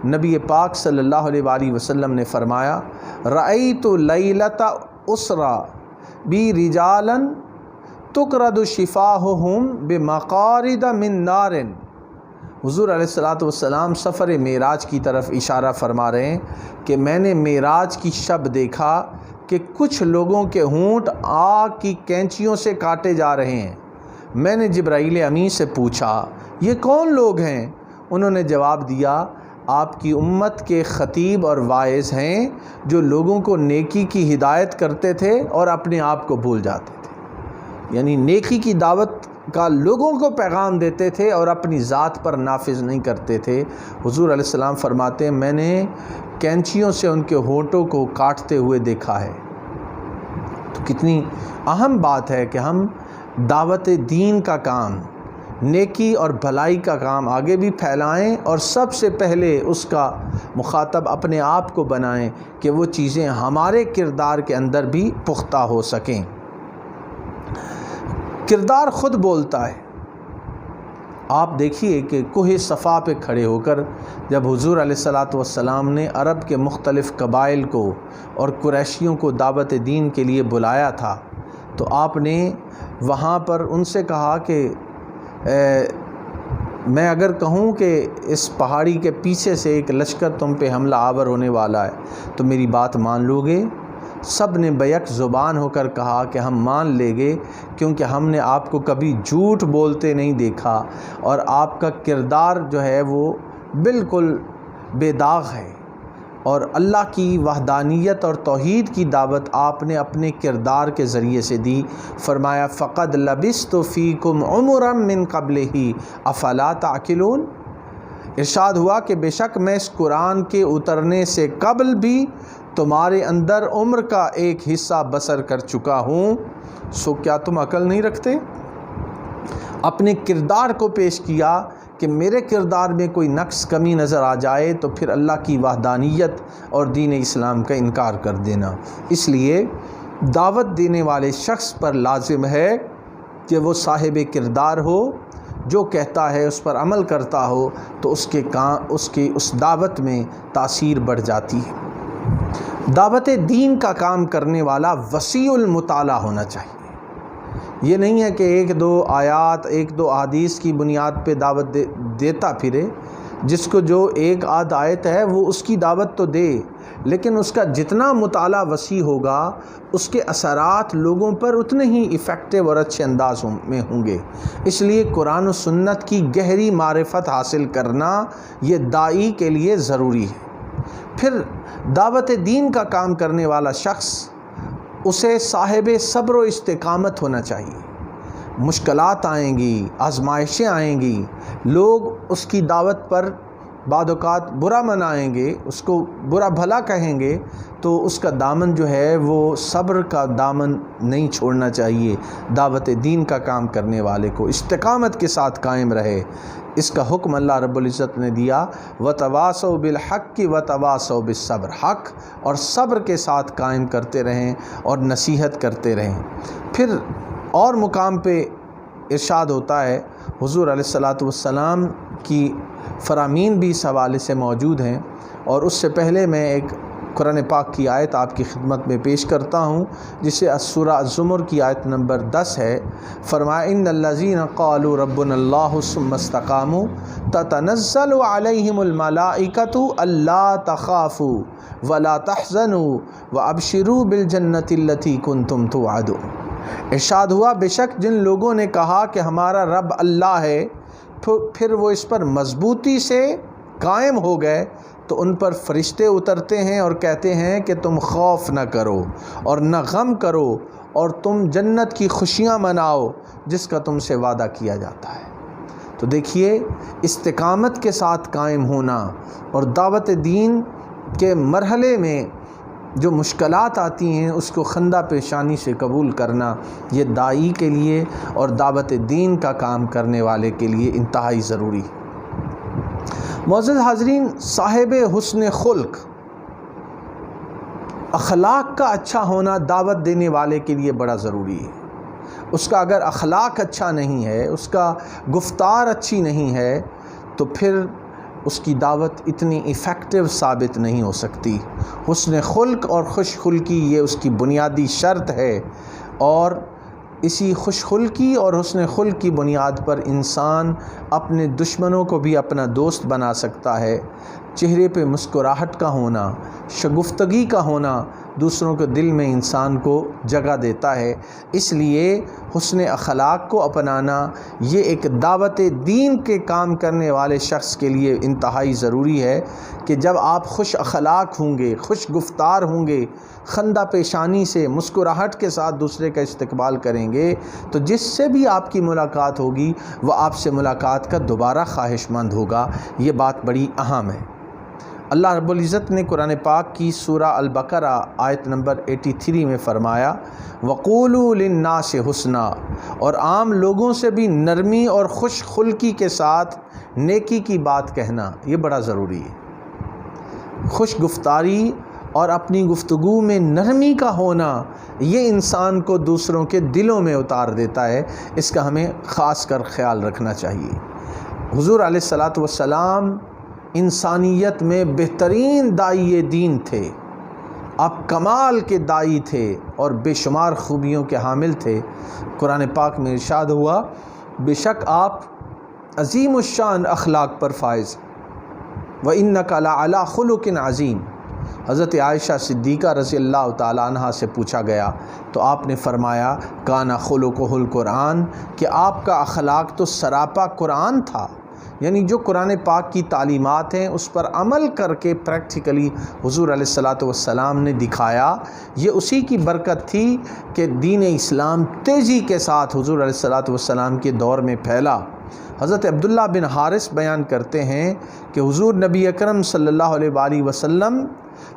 نبی پاک صلی اللہ علیہ وآلہ وسلم نے فرمایا رأیت لیلۃ اسرا بی رجالا تقرد شفاہہم بمقارد من نار، حضور علیہ الصلاۃ والسلام سفر معراج کی طرف اشارہ فرما رہے ہیں کہ میں نے معراج کی شب دیکھا کہ کچھ لوگوں کے ہونٹ آگ کی کینچیوں سے کاٹے جا رہے ہیں۔ میں نے جبرائیل امین سے پوچھا یہ کون لوگ ہیں؟ انہوں نے جواب دیا آپ کی امت کے خطیب اور واعظ ہیں جو لوگوں کو نیکی کی ہدایت کرتے تھے اور اپنے آپ کو بھول جاتے تھے، یعنی نیکی کی دعوت کا لوگوں کو پیغام دیتے تھے اور اپنی ذات پر نافذ نہیں کرتے تھے۔ حضور علیہ السلام فرماتے ہیں میں نے کینچیوں سے ان کے ہونٹوں کو کاٹتے ہوئے دیکھا ہے۔ تو کتنی اہم بات ہے کہ ہم دعوت دین کا کام، نیکی اور بھلائی کا کام آگے بھی پھیلائیں اور سب سے پہلے اس کا مخاطب اپنے آپ کو بنائیں کہ وہ چیزیں ہمارے کردار کے اندر بھی پختہ ہو سکیں۔ کردار خود بولتا ہے۔ آپ دیکھیے کہ کوہ صفا پہ کھڑے ہو کر جب حضور علیہ الصلاۃ والسلام نے عرب کے مختلف قبائل کو اور قریشیوں کو دعوت دین کے لیے بلایا تھا تو آپ نے وہاں پر ان سے کہا کہ میں اگر کہوں کہ اس پہاڑی کے پیچھے سے ایک لشکر تم پہ حملہ آور ہونے والا ہے تو میری بات مان لو گے؟ سب نے بیک زبان ہو کر کہا کہ ہم مان لیں گے، کیونکہ ہم نے آپ کو کبھی جھوٹ بولتے نہیں دیکھا اور آپ کا کردار جو ہے وہ بالکل بے داغ ہے، اور اللہ کی وحدانیت اور توحید کی دعوت آپ نے اپنے کردار کے ذریعے سے دی۔ فرمایا فقد لبثت فیکم عمرا من قبلہ افلا تعقلون۔ ارشاد ہوا کہ بے شک میں اس قرآن کے اترنے سے قبل بھی تمہارے اندر عمر کا ایک حصہ بسر کر چکا ہوں، سو کیا تم عقل نہیں رکھتے؟ اپنے کردار کو پیش کیا کہ میرے کردار میں کوئی نقص کمی نظر آ جائے تو پھر اللہ کی وحدانیت اور دین اسلام کا انکار کر دینا۔ اس لیے دعوت دینے والے شخص پر لازم ہے کہ وہ صاحب کردار ہو، جو کہتا ہے اس پر عمل کرتا ہو تو اس کی اس دعوت میں تاثیر بڑھ جاتی ہے۔ دعوت دین کا کام کرنے والا وسیع المطالعہ ہونا چاہیے۔ یہ نہیں ہے کہ ایک دو آیات ایک دو احادیث کی بنیاد پہ دعوت دیتا پھرے۔ جس کو جو ایک آدھ آیت ہے وہ اس کی دعوت تو دے، لیکن اس کا جتنا مطالعہ وسیع ہوگا اس کے اثرات لوگوں پر اتنے ہی ایفیکٹو اور اچھے انداز میں ہوں گے۔ اس لیے قرآن و سنت کی گہری معرفت حاصل کرنا یہ داعی کے لیے ضروری ہے۔ پھر دعوت دین کا کام کرنے والا شخص اسے صاحب صبر و استقامت ہونا چاہیے۔ مشکلات آئیں گی، آزمائشیں آئیں گی، لوگ اس کی دعوت پر بعض اوقات برا منائیں گے، اس کو برا بھلا کہیں گے، تو اس کا دامن جو ہے وہ صبر کا دامن نہیں چھوڑنا چاہیے۔ دعوت دین کا کام کرنے والے کو استقامت کے ساتھ قائم رہے۔ اس کا حکم اللہ رب العزت نے دیا، وَتَوَاصَوْا بِالْحَقِّ وَتَوَاصَوْا بِالصَّبْرِ، حق اور صبر کے ساتھ قائم کرتے رہیں اور نصیحت کرتے رہیں۔ پھر اور مقام پہ ارشاد ہوتا ہے، حضور علیہ الصلاۃ والسلام کی فرامین بھی اس حوالے سے موجود ہیں، اور اس سے پہلے میں ایک قرآن پاک کی آیت آپ کی خدمت میں پیش کرتا ہوں، جسے سورہ الزمر کی آیت نمبر 10 ہے۔ فرمایا ان الذین قالوا ربنا اللہ ثم استقاموا تتنزل علیہم الملائکۃ الا تخافوا ولا تحزنوا وابشروا بالجنۃ التی کنتم توعدون۔ ارشاد ہوا بے شک جن لوگوں نے کہا کہ ہمارا رب اللہ ہے، پھر وہ اس پر مضبوطی سے قائم ہو گئے، تو ان پر فرشتے اترتے ہیں اور کہتے ہیں کہ تم خوف نہ کرو اور نہ غم کرو، اور تم جنت کی خوشیاں مناؤ جس کا تم سے وعدہ کیا جاتا ہے۔ تو دیکھیے، استقامت کے ساتھ قائم ہونا اور دعوت دین کے مرحلے میں جو مشکلات آتی ہیں اس کو خندہ پیشانی سے قبول کرنا، یہ داعی کے لیے اور دعوت دین کا کام کرنے والے کے لیے انتہائی ضروری ہے۔ معزز حاضرین، صاحب حسن خلق، اخلاق کا اچھا ہونا دعوت دینے والے کے لیے بڑا ضروری ہے۔ اس کا اگر اخلاق اچھا نہیں ہے، اس کا گفتار اچھی نہیں ہے، تو پھر اس کی دعوت اتنی ایفیکٹو ثابت نہیں ہو سکتی۔ حسن خلق اور خوش خلقی یہ اس کی بنیادی شرط ہے، اور اسی خوش خلقی اور حسن خلق کی بنیاد پر انسان اپنے دشمنوں کو بھی اپنا دوست بنا سکتا ہے۔ چہرے پہ مسکراہٹ کا ہونا، شگفتگی کا ہونا دوسروں کے دل میں انسان کو جگہ دیتا ہے۔ اس لیے حسن اخلاق کو اپنانا یہ ایک دعوت دین کے کام کرنے والے شخص کے لیے انتہائی ضروری ہے، کہ جب آپ خوش اخلاق ہوں گے، خوش گفتار ہوں گے، خندہ پیشانی سے مسکراہٹ کے ساتھ دوسرے کا استقبال کریں گے، تو جس سے بھی آپ کی ملاقات ہوگی وہ آپ سے ملاقات کا دوبارہ خواہش مند ہوگا۔ یہ بات بڑی اہم ہے۔ اللہ رب العزت نے قرآن پاک کی سورہ البقرہ آیت نمبر 83 میں فرمایا، وَقُولُوا لِلنَّاسِ حُسْنًا، اور عام لوگوں سے بھی نرمی اور خوش خلقی کے ساتھ نیکی کی بات کہنا یہ بڑا ضروری ہے۔ خوش گفتاری اور اپنی گفتگو میں نرمی کا ہونا یہ انسان کو دوسروں کے دلوں میں اتار دیتا ہے، اس کا ہمیں خاص کر خیال رکھنا چاہیے۔ حضور علیہ الصلاۃ والسلام انسانیت میں بہترین داعی دین تھے، آپ کمال کے داعی تھے اور بے شمار خوبیوں کے حامل تھے۔ قرآن پاک میں ارشاد ہوا، بے شک آپ عظیم الشان اخلاق پر فائز، وَإِنَّكَ لَعَلَىٰ خُلُقٍ عَظِيمٍ۔ حضرت عائشہ صدیقہ رضی اللہ تعالیٰ عنہ سے پوچھا گیا تو آپ نے فرمایا کان خلقہ القرآن، کہ آپ کا اخلاق تو سراپا قرآن تھا، یعنی جو قرآن پاک کی تعلیمات ہیں اس پر عمل کر کے پریکٹیکلی حضور علیہ الصلاۃ والسلام نے دکھایا۔ یہ اسی کی برکت تھی کہ دین اسلام تیزی کے ساتھ حضور علیہ الصلاۃ والسلام کے دور میں پھیلا۔ حضرت عبداللہ بن حارث بیان کرتے ہیں کہ حضور نبی اکرم صلی اللہ علیہ وآلہ وسلم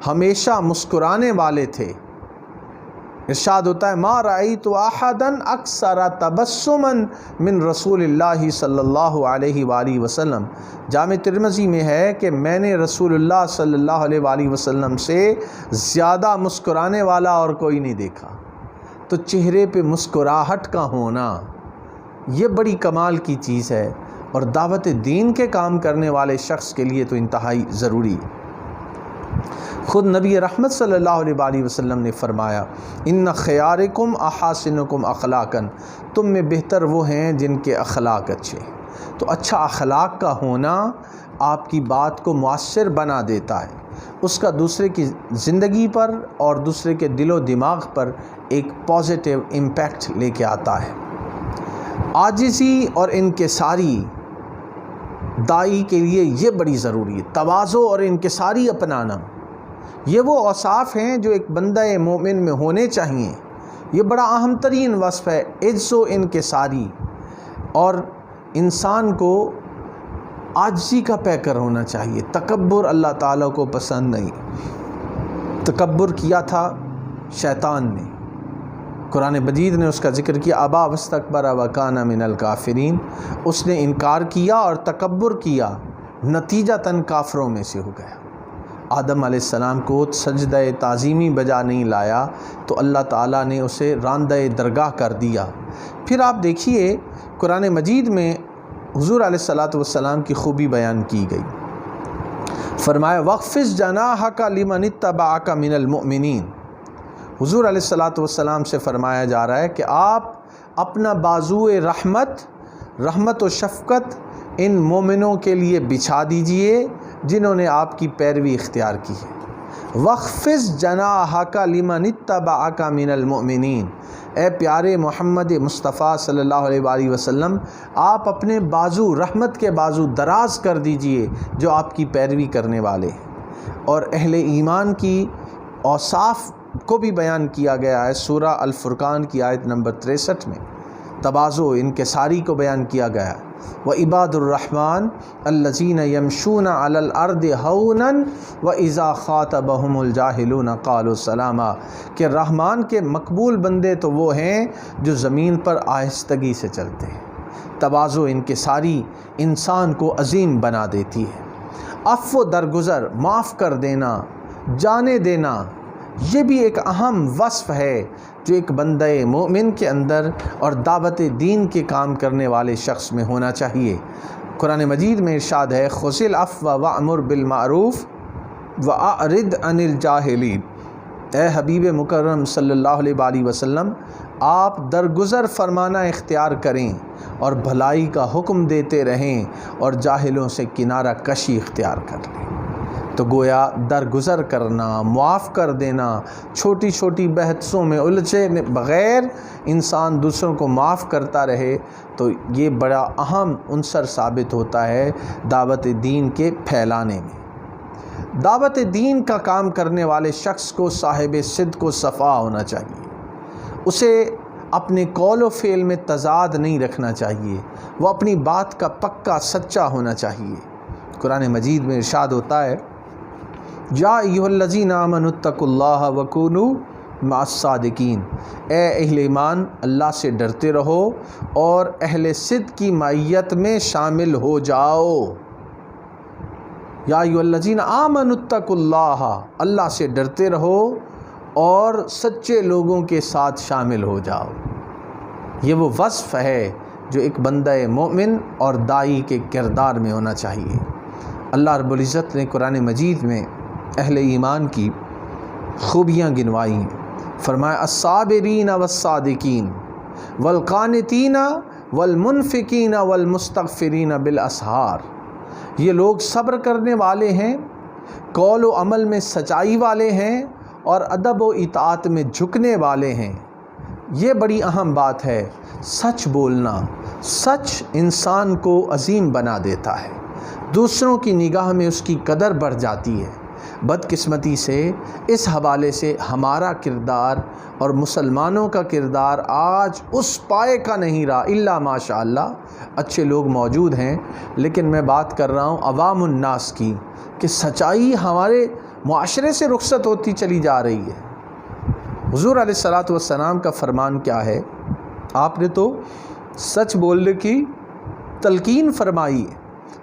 ہمیشہ مسکرانے والے تھے۔ ارشاد ہوتا ہے ما رأیت احدا اکثر تبسما من رسول اللہ صلی اللہ علیہ وآلہ وسلم۔ جامع ترمذی میں ہے کہ میں نے رسول اللہ صلی اللہ علیہ وآلہ وسلم سے زیادہ مسکرانے والا اور کوئی نہیں دیکھا۔ تو چہرے پہ مسکراہٹ کا ہونا یہ بڑی کمال کی چیز ہے، اور دعوت دین کے کام کرنے والے شخص کے لیے تو انتہائی ضروری ہے۔ خود نبی رحمت صلی اللہ علیہ وآلہ وسلم نے فرمایا ان خیارکم احاسنکم اخلاقا، تم میں بہتر وہ ہیں جن کے اخلاق اچھے۔ تو اچھا اخلاق کا ہونا آپ کی بات کو مؤثر بنا دیتا ہے، اس کا دوسرے کی زندگی پر اور دوسرے کے دل و دماغ پر ایک پازیٹیو امپیکٹ لے کے آتا ہے۔ عاجزی اور انکساری داعی کے لیے یہ بڑی ضروری ہے، تواضع اور انکساری اپنانا، یہ وہ اوصاف ہیں جو ایک بندہ مومن میں ہونے چاہیے۔ یہ بڑا اہم ترین وصف ہے، عجز و انکساری، اور انسان کو عاجزی کا پیکر ہونا چاہیے۔ تکبر اللہ تعالیٰ کو پسند نہیں۔ تکبر کیا تھا شیطان نے، قرآن مجید نے اس کا ذکر کیا ابا واستکبر وکان من الکافرین، اس نے انکار کیا اور تکبر کیا، نتیجتاً کافروں میں سے ہو گیا۔ آدم علیہ السلام کو سجدہ تعظیمی بجا نہیں لایا تو اللہ تعالیٰ نے اسے راندہ درگاہ کر دیا۔ پھر آپ دیکھیے قرآن مجید میں حضور علیہ الصلاۃ والسلام کی خوبی بیان کی گئی۔ فرمایا وَاخْفِضْ جَنَاحَكَ لِمَنِ اتَّبَعَكَ مِنَ الْمُؤْمِنِينَ۔ حضور علیہ الصلاۃ والسلام سے فرمایا جا رہا ہے کہ آپ اپنا بازوئے رحمت و شفقت ان مومنوں کے لیے بچھا دیجئے جنہوں نے آپ کی پیروی اختیار کی ہے۔ وَاخْفِضْ جَنَاحَكَ لِمَنِ اتَّبَعَكَ مِنَ الْمُؤْمِنِينَ، اے پیارے محمد مصطفیٰ صلی اللہ علیہ وآلہ وسلم، آپ اپنے بازو، رحمت کے بازو دراز کر دیجئے جو آپ کی پیروی کرنے والے ہیں۔ اور اہل ایمان کی اوصاف کو بھی بیان کیا گیا ہے سورہ الفرقان کی آیت نمبر 63 میں، تواضع انکساری کو بیان کیا گیا ہے۔ وَعِبَادُ الرَّحْمَنِ الَّذِينَ يَمْشُونَ عَلَى الْأَرْضِ هَوْنًا وَإِذَا خَاطَبَهُمُ الْجَاهِلُونَ قَالُوا سَلَامًا، کہ رحمان کے مقبول بندے تو وہ ہیں جو زمین پر آہستگی سے چلتے ہیں۔ تواضع انکساری انسان کو عظیم بنا دیتی ہے۔ عفو درگزر، معاف کر دینا، جانے دینا، یہ بھی ایک اہم وصف ہے جو ایک بندہ مومن کے اندر اور دعوت دین کے کام کرنے والے شخص میں ہونا چاہیے۔ قرآن مجید میں ارشاد ہے خذ العفو وأمر بالمعروف وأعرض عن الجاہلین، اے حبیب مکرم صلی اللہ علیہ وآلہ وسلم، آپ درگزر فرمانا اختیار کریں اور بھلائی کا حکم دیتے رہیں اور جاہلوں سے کنارہ کشی اختیار کر لیں۔ تو گویا درگزر کرنا، معاف کر دینا، چھوٹی چھوٹی بحثوں میں الجھے بغیر انسان دوسروں کو معاف کرتا رہے تو یہ بڑا اہم عنصر ثابت ہوتا ہے دعوت دین کے پھیلانے میں۔ دعوت دین کا کام کرنے والے شخص کو صاحب صدق و صفا ہونا چاہیے، اسے اپنے قول و فعل میں تضاد نہیں رکھنا چاہیے، وہ اپنی بات کا پکا سچا ہونا چاہیے۔ قرآن مجید میں ارشاد ہوتا ہے یا ایھا الذین آمنوا اتقوا اللہ وکونوا مع الصادقین، اے اہل ایمان اللہ سے ڈرتے رہو اور اہل صدق کی معیت میں شامل ہو جاؤ۔ یا ایھا الذین آمنوا اتقوا اللہ، اللہ سے ڈرتے رہو اور سچے لوگوں کے ساتھ شامل ہو جاؤ۔ یہ وہ وصف ہے جو ایک بندہ مومن اور داعی کے کردار میں ہونا چاہیے۔ اللہ رب العزت نے قرآن مجید میں اہل ایمان کی خوبیاں گنوائی، فرمایا الصابرین والصادقین والقانتین والمنفقین والمستغفرین بالاسحار، یہ لوگ صبر کرنے والے ہیں، قول و عمل میں سچائی والے ہیں اور ادب و اطاعت میں جھکنے والے ہیں۔ یہ بڑی اہم بات ہے، سچ بولنا۔ سچ انسان کو عظیم بنا دیتا ہے، دوسروں کی نگاہ میں اس کی قدر بڑھ جاتی ہے۔ بدقسمتی سے اس حوالے سے ہمارا کردار اور مسلمانوں کا کردار آج اس پائے کا نہیں رہا، الا ماشاء اللہ اچھے لوگ موجود ہیں، لیکن میں بات کر رہا ہوں عوام الناس کی، کہ سچائی ہمارے معاشرے سے رخصت ہوتی چلی جا رہی ہے۔ حضور علیہ الصلاۃ والسلام کا فرمان کیا ہے؟ آپ نے تو سچ بولنے کی تلقین فرمائی،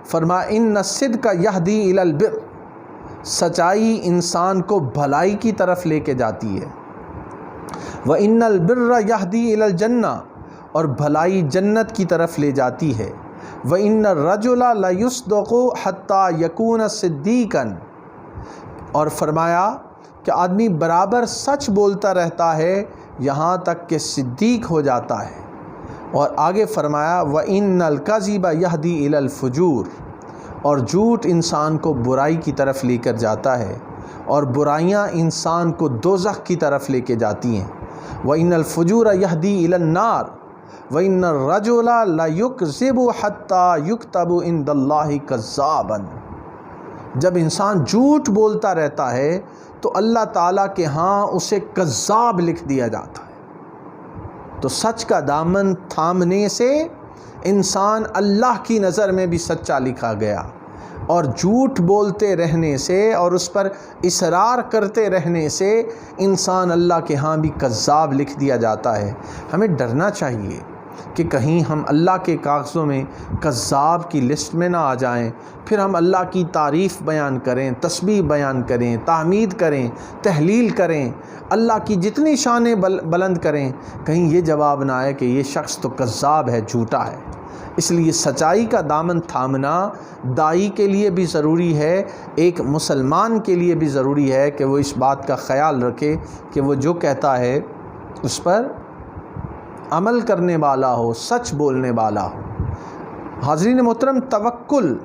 فرمایا ان الصدق یہدی الی البر، سچائی انسان کو بھلائی کی طرف لے کے جاتی ہے۔ وَإِنَّ الْبِرَّ يَهْدِي إِلَى الْجَنَّةِ، اور بھلائی جنت کی طرف لے جاتی ہے۔ وَإِنَّ الرَّجُلَ لَيُصْدَقُ حَتَّى يَكُونَ صِدِّيقًا، اور فرمایا کہ آدمی برابر سچ بولتا رہتا ہے یہاں تک کہ صدیق ہو جاتا ہے۔ اور آگے فرمایا وَإِنَّ الْكَذِبَ يَهْدِي إِلَى الْفُجُورِ، اور جھوٹ انسان کو برائی کی طرف لے کر جاتا ہے، اور برائیاں انسان کو دوزخ کی طرف لے کے جاتی ہیں۔ وَإِنَّ الْفُجُورَ يَهْدِي إِلَى النَّارِ وَإِنَّ الرَّجُلَ لَيُكْذِبُ حَتَّى يُكْتَبُ عِندَ اللَّهِ كَذَّابًا، جب انسان جھوٹ بولتا رہتا ہے تو اللہ تعالیٰ کے ہاں اسے کذاب لکھ دیا جاتا ہے۔ تو سچ کا دامن تھامنے سے انسان اللہ کی نظر میں بھی سچا لکھا گیا، اور جھوٹ بولتے رہنے سے اور اس پر اصرار کرتے رہنے سے انسان اللہ کے ہاں بھی کذاب لکھ دیا جاتا ہے۔ ہمیں ڈرنا چاہیے کہ کہیں ہم اللہ کے کاغذوں میں کذاب کی لسٹ میں نہ آ جائیں، پھر ہم اللہ کی تعریف بیان کریں، تسبیح بیان کریں، تحمید کریں، تحلیل کریں، اللہ کی جتنی شانیں بلند کریں، کہیں یہ جواب نہ آئے کہ یہ شخص تو کذاب ہے، جھوٹا ہے۔ اس لیے سچائی کا دامن تھامنا داعی کے لیے بھی ضروری ہے، ایک مسلمان کے لیے بھی ضروری ہے کہ وہ اس بات کا خیال رکھے کہ وہ جو کہتا ہے اس پر عمل کرنے والا ہو، سچ بولنے والا ہو۔ حاضرین محترم، توکل،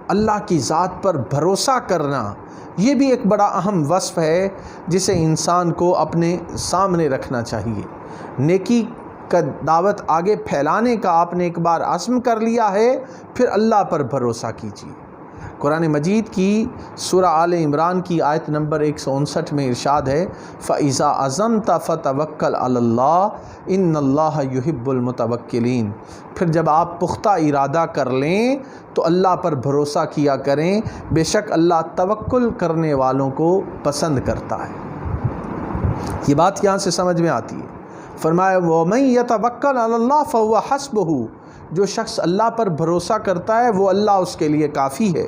اللہ کی ذات پر بھروسہ کرنا، یہ بھی ایک بڑا اہم وصف ہے جسے انسان کو اپنے سامنے رکھنا چاہیے۔ نیکی کا دعوت آگے پھیلانے کا آپ نے ایک بار عزم کر لیا ہے، پھر اللہ پر بھروسہ کیجیے۔ قرآن مجید کی سورہ آل عمران کی آیت نمبر 159 میں ارشاد ہے فَإِذَا عَزَمْتَ فَتَوَكَّلْ عَلَى اللَّهِ إِنَّ اللَّهَ يُحِبُّ الْمُتَوَكِّلِينَ، پھر جب آپ پختہ ارادہ کر لیں تو اللہ پر بھروسہ کیا کریں، بے شک اللہ توکل کرنے والوں کو پسند کرتا ہے۔ یہ بات یہاں سے سمجھ میں آتی ہے۔ فرمایا وَمَن يَتَوَكَّلْ عَلَى اللَّهِ فَهُوَ حَسْبُهُ، جو شخص اللہ پر بھروسہ کرتا ہے وہ اللہ اس کے لیے کافی ہے۔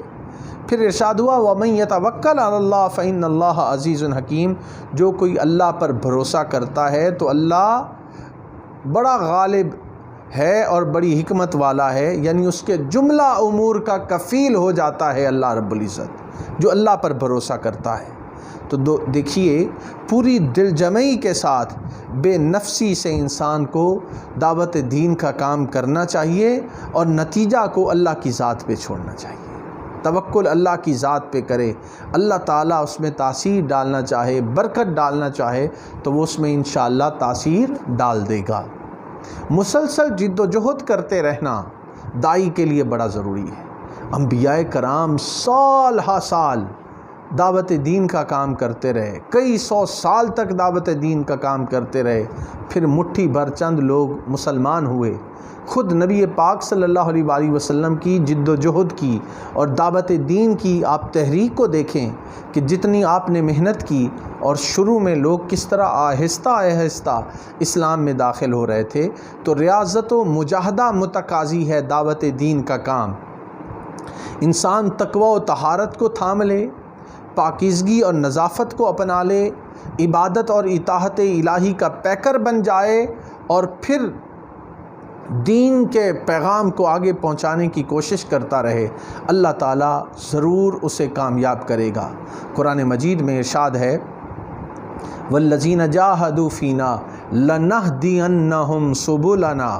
پھر ارشاد ہوا وَمَن يَتَوَكَّلْ عَلَى اللَّهِ فَإِنَّ اللَّهَ عَزِيزٌ حَكِيمٌ، جو کوئی اللہ پر بھروسہ کرتا ہے تو اللہ بڑا غالب ہے اور بڑی حکمت والا ہے، یعنی اس کے جملہ امور کا کفیل ہو جاتا ہے اللہ رب العزت جو اللہ پر بھروسہ کرتا ہے۔ تو دیکھیے پوری دل جمعی کے ساتھ بے نفسی سے انسان کو دعوت دین کا کام کرنا چاہیے اور نتیجہ کو اللہ کی ذات پہ چھوڑنا چاہیے۔ توکل اللہ کی ذات پہ کرے، اللہ تعالیٰ اس میں تاثیر ڈالنا چاہے، برکت ڈالنا چاہے تو وہ اس میں انشاءاللہ تاثیر ڈال دے گا۔ مسلسل جد و جہد کرتے رہنا داعی کے لیے بڑا ضروری ہے۔ انبیاء کرام سال ہا سال دعوت دین کا کام کرتے رہے، کئی سو سال تک دعوت دین کا کام کرتے رہے، پھر مٹھی بھر چند لوگ مسلمان ہوئے۔ خود نبی پاک صلی اللہ علیہ وآلہ وسلم کی جد و جہد کی اور دعوت دین کی آپ تحریک کو دیکھیں کہ جتنی آپ نے محنت کی اور شروع میں لوگ کس طرح آہستہ آہستہ اسلام میں داخل ہو رہے تھے۔ تو ریاضت و مجاہدہ متقاضی ہے دعوت دین کا کام۔ انسان تقوی و طہارت کو تھام لے، پاکیزگی اور نظافت کو اپنا لے، عبادت اور اطاعت الہی کا پیکر بن جائے اور پھر دین کے پیغام کو آگے پہنچانے کی کوشش کرتا رہے، اللہ تعالیٰ ضرور اسے کامیاب کرے گا۔ قرآن مجید میں ارشاد ہے وَالَّذِينَ جَاهَدُوا فِينَا لَنَهْدِيَنَّهُمْ سُبُلَنَا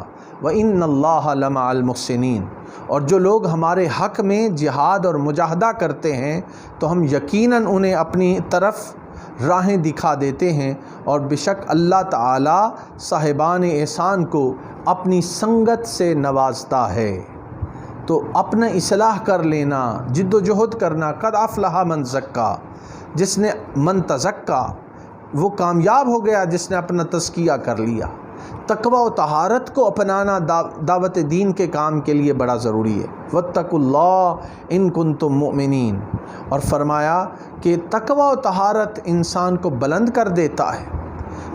وَإِنَّ اللَّهَ لَمَعَ الْمُحْسِنِينَ، اور جو لوگ ہمارے حق میں جہاد اور مجاہدہ کرتے ہیں تو ہم یقیناً انہیں اپنی طرف راہیں دکھا دیتے ہیں، اور بے شک اللہ تعالی صاحبان احسان کو اپنی سنگت سے نوازتا ہے۔ تو اپنا اصلاح کر لینا، جد و جہد کرنا، قد افلح من زکا، جس نے من تزکا وہ کامیاب ہو گیا جس نے اپنا تزکیہ کر لیا۔ تقوی و طہارت کو اپنانا دعوت دین کے کام کے لیے بڑا ضروری ہے۔ واتقوا اللہ ان کنتم مؤمنین، اور فرمایا کہ تقوی و طہارت انسان کو بلند کر دیتا ہے۔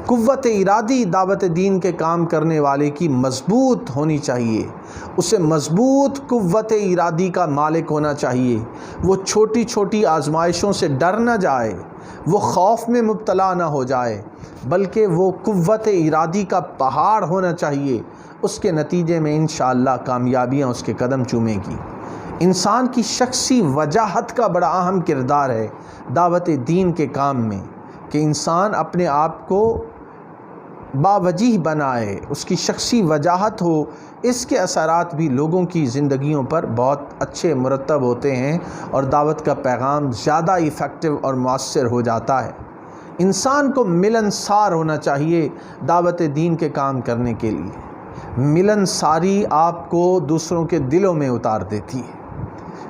قوت ارادی دعوت دین کے کام کرنے والے کی مضبوط ہونی چاہیے، اسے مضبوط قوت ارادی کا مالک ہونا چاہیے۔ وہ چھوٹی چھوٹی آزمائشوں سے ڈر نہ جائے، وہ خوف میں مبتلا نہ ہو جائے، بلکہ وہ قوت ارادی کا پہاڑ ہونا چاہیے۔ اس کے نتیجے میں انشاءاللہ کامیابیاں اس کے قدم چومے گی۔ انسان کی شخصی وجاہت کا بڑا اہم کردار ہے دعوت دین کے کام میں، کہ انسان اپنے آپ کو باوجہ بنائے، اس کی شخصی وجاہت ہو۔ اس کے اثرات بھی لوگوں کی زندگیوں پر بہت اچھے مرتب ہوتے ہیں، اور دعوت کا پیغام زیادہ ایفیکٹو اور مؤثر ہو جاتا ہے۔ انسان کو ملنسار ہونا چاہیے دعوت دین کے کام کرنے کے لیے۔ ملنساری آپ کو دوسروں کے دلوں میں اتار دیتی ہے۔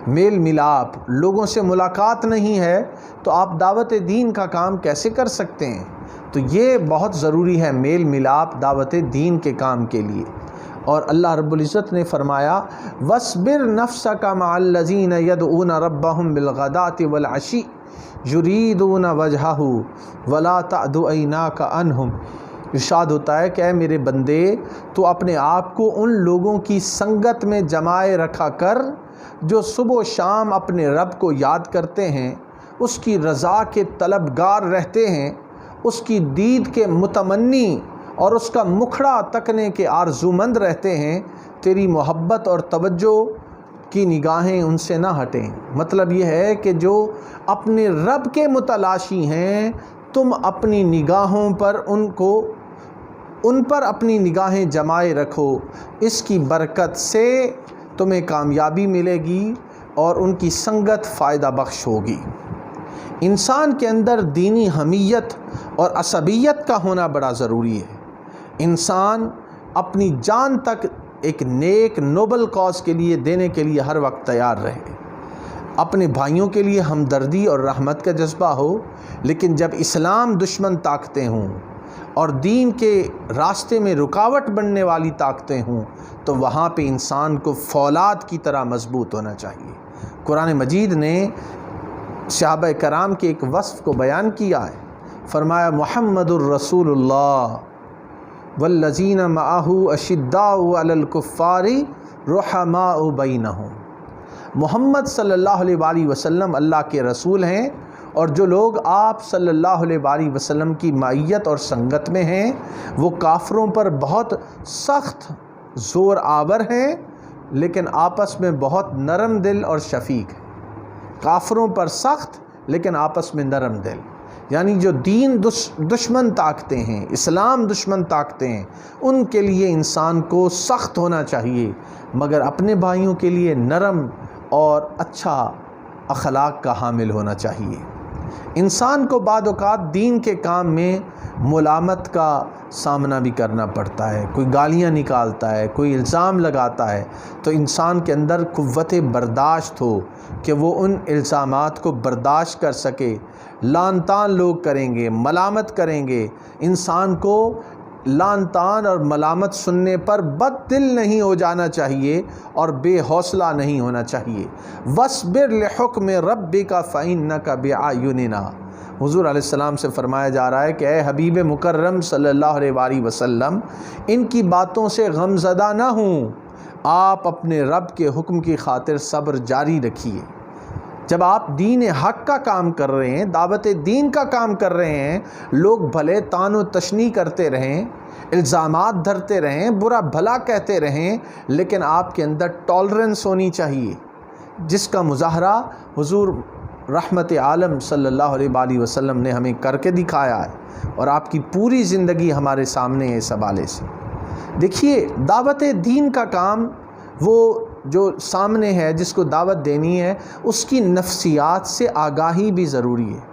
میل ملاپ، لوگوں سے ملاقات نہیں ہے تو آپ دعوت دین کا کام کیسے کر سکتے ہیں؟ تو یہ بہت ضروری ہے، میل ملاپ دعوت دین کے کام کے لیے۔ اور اللہ رب العزت نے فرمایا وَاصْبِرْ نَفْسَكَ مَعَ الَّذِينَ يَدْعُونَ رَبَّهُمْ بِالْغَدَاةِ وَالْعَشِيِّ يُرِيدُونَ وَجْهَهُ وَلَا تَعْدُ عَيْنَاكَ عَنْهُمْ۔ ارشاد ہوتا ہے کہ اے میرے بندے، تو اپنے آپ کو ان لوگوں کی سنگت میں جمائے رکھا کر جو صبح و شام اپنے رب کو یاد کرتے ہیں، اس کی رضا کے طلبگار رہتے ہیں، اس کی دید کے متمنی اور اس کا مکھڑا تکنے کے آرزومند رہتے ہیں۔ تیری محبت اور توجہ کی نگاہیں ان سے نہ ہٹیں۔ مطلب یہ ہے کہ جو اپنے رب کے متلاشی ہیں، تم اپنی نگاہوں پر ان پر اپنی نگاہیں جمائے رکھو۔ اس کی برکت سے تمہیں کامیابی ملے گی اور ان کی سنگت فائدہ بخش ہوگی۔ انسان کے اندر دینی حمیت اور عصبیت کا ہونا بڑا ضروری ہے۔ انسان اپنی جان تک ایک نیک نوبل کاز کے لیے دینے کے لیے ہر وقت تیار رہے۔ اپنے بھائیوں کے لیے ہمدردی اور رحمت کا جذبہ ہو، لیکن جب اسلام دشمن طاقتیں ہوں اور دین کے راستے میں رکاوٹ بننے والی طاقتیں ہوں تو وہاں پہ انسان کو فولاد کی طرح مضبوط ہونا چاہیے۔ قرآن مجید نے صحابہ کرام کے ایک وصف کو بیان کیا ہے، فرمایا محمد الرسول اللہ والذین معہ اشداء علی الکفار رحماء بینہم۔ محمد صلی اللہ علیہ وآلہ وسلم اللہ کے رسول ہیں، اور جو لوگ آپ صلی اللہ علیہ وآلہ وسلم کی معیت اور سنگت میں ہیں وہ کافروں پر بہت سخت زور آور ہیں، لیکن آپس میں بہت نرم دل اور شفیق ہیں۔ کافروں پر سخت لیکن آپس میں نرم دل، یعنی جو دین دشمن طاقتیں ہیں، اسلام دشمن طاقتیں ہیں، ان کے لیے انسان کو سخت ہونا چاہیے، مگر اپنے بھائیوں کے لیے نرم اور اچھا اخلاق کا حامل ہونا چاہیے۔ انسان کو بعض اوقات دین کے کام میں ملامت کا سامنا بھی کرنا پڑتا ہے، کوئی گالیاں نکالتا ہے، کوئی الزام لگاتا ہے، تو انسان کے اندر قوت برداشت ہو کہ وہ ان الزامات کو برداشت کر سکے۔ لعن طعن لوگ کریں گے، ملامت کریں گے، انسان کو لعن طعن اور ملامت سننے پر بد دل نہیں ہو جانا چاہیے اور بے حوصلہ نہیں ہونا چاہیے۔ وَاصْبِرْ لِحُکْمِ رَبِّکَ فَإِنَّکَ بِأَعْیُنِنَا۔ حضور علیہ السلام سے فرمایا جا رہا ہے کہ اے حبیب مکرم صلی اللہ علیہ وآلہ وسلم، ان کی باتوں سے غم زدہ نہ ہوں، آپ اپنے رب کے حکم کی خاطر صبر جاری رکھیے۔ جب آپ دین حق کا کام کر رہے ہیں، دعوت دین کا کام کر رہے ہیں، لوگ بھلے طعن و تشنیع کرتے رہیں، الزامات دھرتے رہیں، برا بھلا کہتے رہیں، لیکن آپ کے اندر ٹالرنس ہونی چاہیے، جس کا مظاہرہ حضور رحمت عالم صلی اللہ علیہ وآلہ وسلم نے ہمیں کر کے دکھایا ہے، اور آپ کی پوری زندگی ہمارے سامنے ہے اس حوالے سے۔ دیکھیے دعوت دین کا کام وہ جو سامنے ہے جس کو دعوت دینی ہے اس کی نفسیات سے آگاہی بھی ضروری ہے،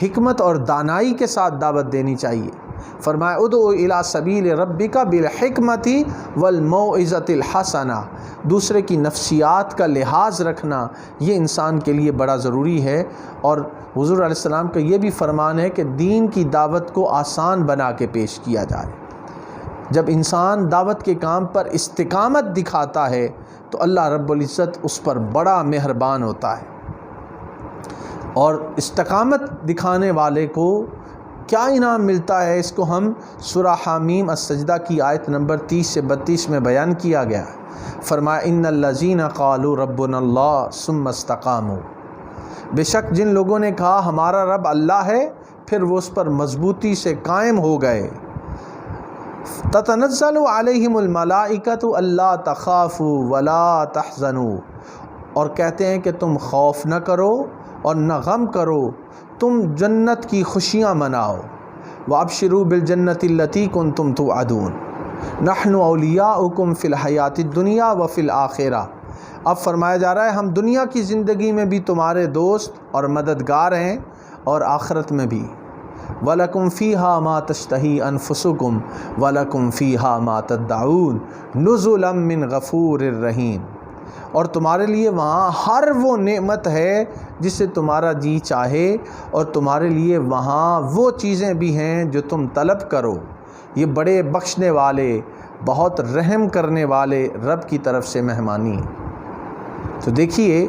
حکمت اور دانائی کے ساتھ دعوت دینی چاہیے۔ فرمایا ادعو الی سبیل ربک بالحکمت والموعظۃ الحسنہ، دوسرے کی نفسیات کا لحاظ رکھنا یہ انسان کے لیے بڑا ضروری ہے۔ اور حضور علیہ السلام کا یہ بھی فرمان ہے کہ دین کی دعوت کو آسان بنا کے پیش کیا جائے۔ جب انسان دعوت کے کام پر استقامت دکھاتا ہے تو اللہ رب العزت اس پر بڑا مہربان ہوتا ہے۔ اور استقامت دکھانے والے کو کیا انعام ملتا ہے، اس کو ہم سورہ حامیم السجدہ کی آیت نمبر 30 سے 32 میں بیان کیا گیا ہے۔ فرمایا ان الذین قالوا ربنا اللہ ثم استقاموا، بے شک جن لوگوں نے کہا ہمارا رب اللہ ہے پھر وہ اس پر مضبوطی سے قائم ہو گئے۔ تتنزل علیہم الملائکۃ الا تخافوا ولا تحزنوا، اور کہتے ہیں کہ تم خوف نہ کرو اور نہ غم کرو، تم جنت کی خوشیاں مناؤ۔ وابشروا بالجنۃ التی کنتم توعدون نحن اولیاؤکم فی الحیات الدنیا وفی الآخرہ۔ اب فرمایا جا رہا ہے ہم دنیا کی زندگی میں بھی تمہارے دوست اور مددگار ہیں اور آخرت میں بھی۔ وَلَكُمْ فِيهَا مَا تَشْتَهِي أَنفُسُكُمْ وَلَكُمْ فِيهَا مَا تَدَّعُونَ نُزُلًا مِّن غَفُورٍ رَّحِيمٍ، اور تمہارے لیے وہاں ہر وہ نعمت ہے جسے تمہارا جی چاہے، اور تمہارے لیے وہاں وہ چیزیں بھی ہیں جو تم طلب کرو۔ یہ بڑے بخشنے والے، بہت رحم کرنے والے رب کی طرف سے مہمانی۔ تو دیکھیے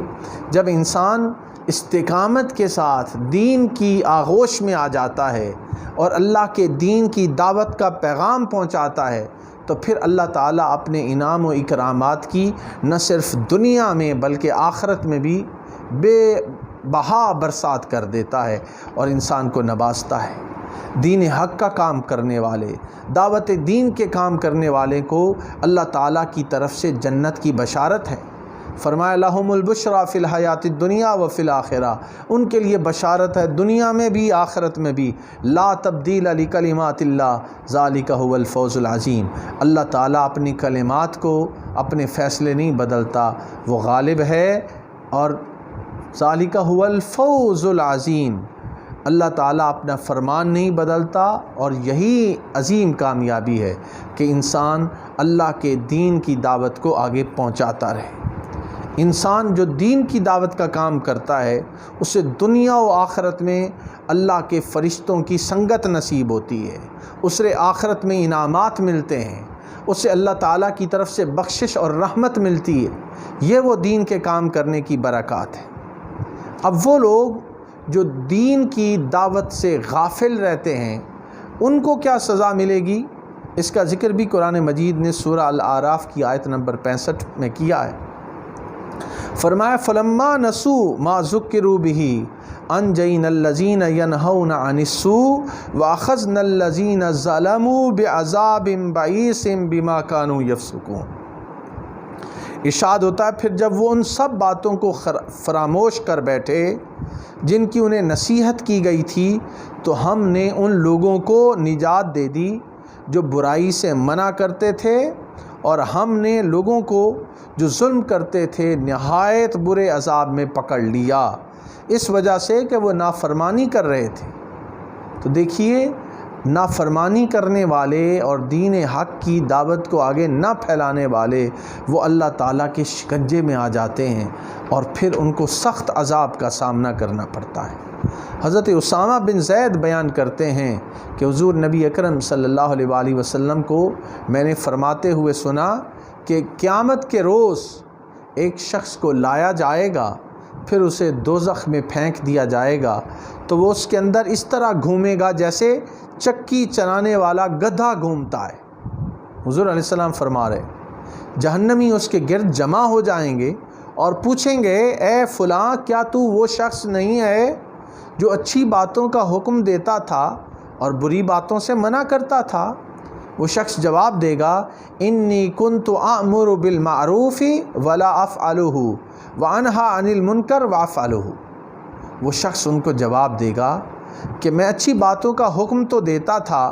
جب انسان استقامت کے ساتھ دین کی آغوش میں آ جاتا ہے اور اللہ کے دین کی دعوت کا پیغام پہنچاتا ہے تو پھر اللہ تعالیٰ اپنے انعام و اکرامات کی نہ صرف دنیا میں بلکہ آخرت میں بھی بے بہا برسات کر دیتا ہے اور انسان کو نوازتا ہے۔ دین حق کا کام کرنے والے، دعوت دین کے کام کرنے والے کو اللہ تعالیٰ کی طرف سے جنت کی بشارت ہے۔ فرمایا لہم البشریٰ فی الحیات الدنیا وفی الآخرہ، ان کے لیے بشارت ہے دنیا میں بھی آخرت میں بھی۔ لا تبدیل لکلمات اللہ ذالک هو الفوز العظیم، اللہ تعالیٰ اپنی کلمات کو، اپنے فیصلے نہیں بدلتا، وہ غالب ہے، اور ذالک هو الفوز العظیم، اللہ تعالیٰ اپنا فرمان نہیں بدلتا، اور یہی عظیم کامیابی ہے کہ انسان اللہ کے دین کی دعوت کو آگے پہنچاتا رہے۔ انسان جو دین کی دعوت کا کام کرتا ہے اسے دنیا و آخرت میں اللہ کے فرشتوں کی سنگت نصیب ہوتی ہے، اسے آخرت میں انعامات ملتے ہیں، اسے اللہ تعالیٰ کی طرف سے بخشش اور رحمت ملتی ہے۔ یہ وہ دین کے کام کرنے کی برکات ہے۔ اب وہ لوگ جو دین کی دعوت سے غافل رہتے ہیں ان کو کیا سزا ملے گی، اس کا ذکر بھی قرآن مجید نے سورہ الاعراف کی آیت نمبر 65 میں کیا ہے۔ فرمایا فلما نسوا ما ذکروا به انجینا الذین ینہون عن السوء واخذنا الذین ظلموا بعذاب بئیس بما كانوا یفسقون۔ ارشاد ہوتا ہے پھر جب وہ ان سب باتوں کو فراموش کر بیٹھے جن کی انہیں نصیحت کی گئی تھی تو ہم نے ان لوگوں کو نجات دے دی جو برائی سے منع کرتے تھے، اور ہم نے لوگوں کو جو ظلم کرتے تھے نہایت برے عذاب میں پکڑ لیا، اس وجہ سے کہ وہ نافرمانی کر رہے تھے۔ تو دیکھیے نافرمانی کرنے والے اور دین حق کی دعوت کو آگے نہ پھیلانے والے وہ اللہ تعالیٰ کے شکنجے میں آ جاتے ہیں اور پھر ان کو سخت عذاب کا سامنا کرنا پڑتا ہے۔ حضرت اسامہ بن زید بیان کرتے ہیں کہ حضور نبی اکرم صلی اللہ علیہ وآلہ وسلم کو میں نے فرماتے ہوئے سنا کہ قیامت کے روز ایک شخص کو لایا جائے گا، پھر اسے دوزخ میں پھینک دیا جائے گا، تو وہ اس کے اندر اس طرح گھومے گا جیسے چکی چلانے والا گدھا گھومتا ہے۔ حضور علیہ السلام فرما رہے جہنمی اس کے گرد جمع ہو جائیں گے اور پوچھیں گے اے فلاں کیا تو وہ شخص نہیں ہے جو اچھی باتوں کا حکم دیتا تھا اور بری باتوں سے منع کرتا تھا؟ وہ شخص جواب دے گا انی کنت آمر بالمعروف ولا افعلہ وانہا عن المنکر وافعلہ۔ وہ شخص ان کو جواب دے گا کہ میں اچھی باتوں کا حکم تو دیتا تھا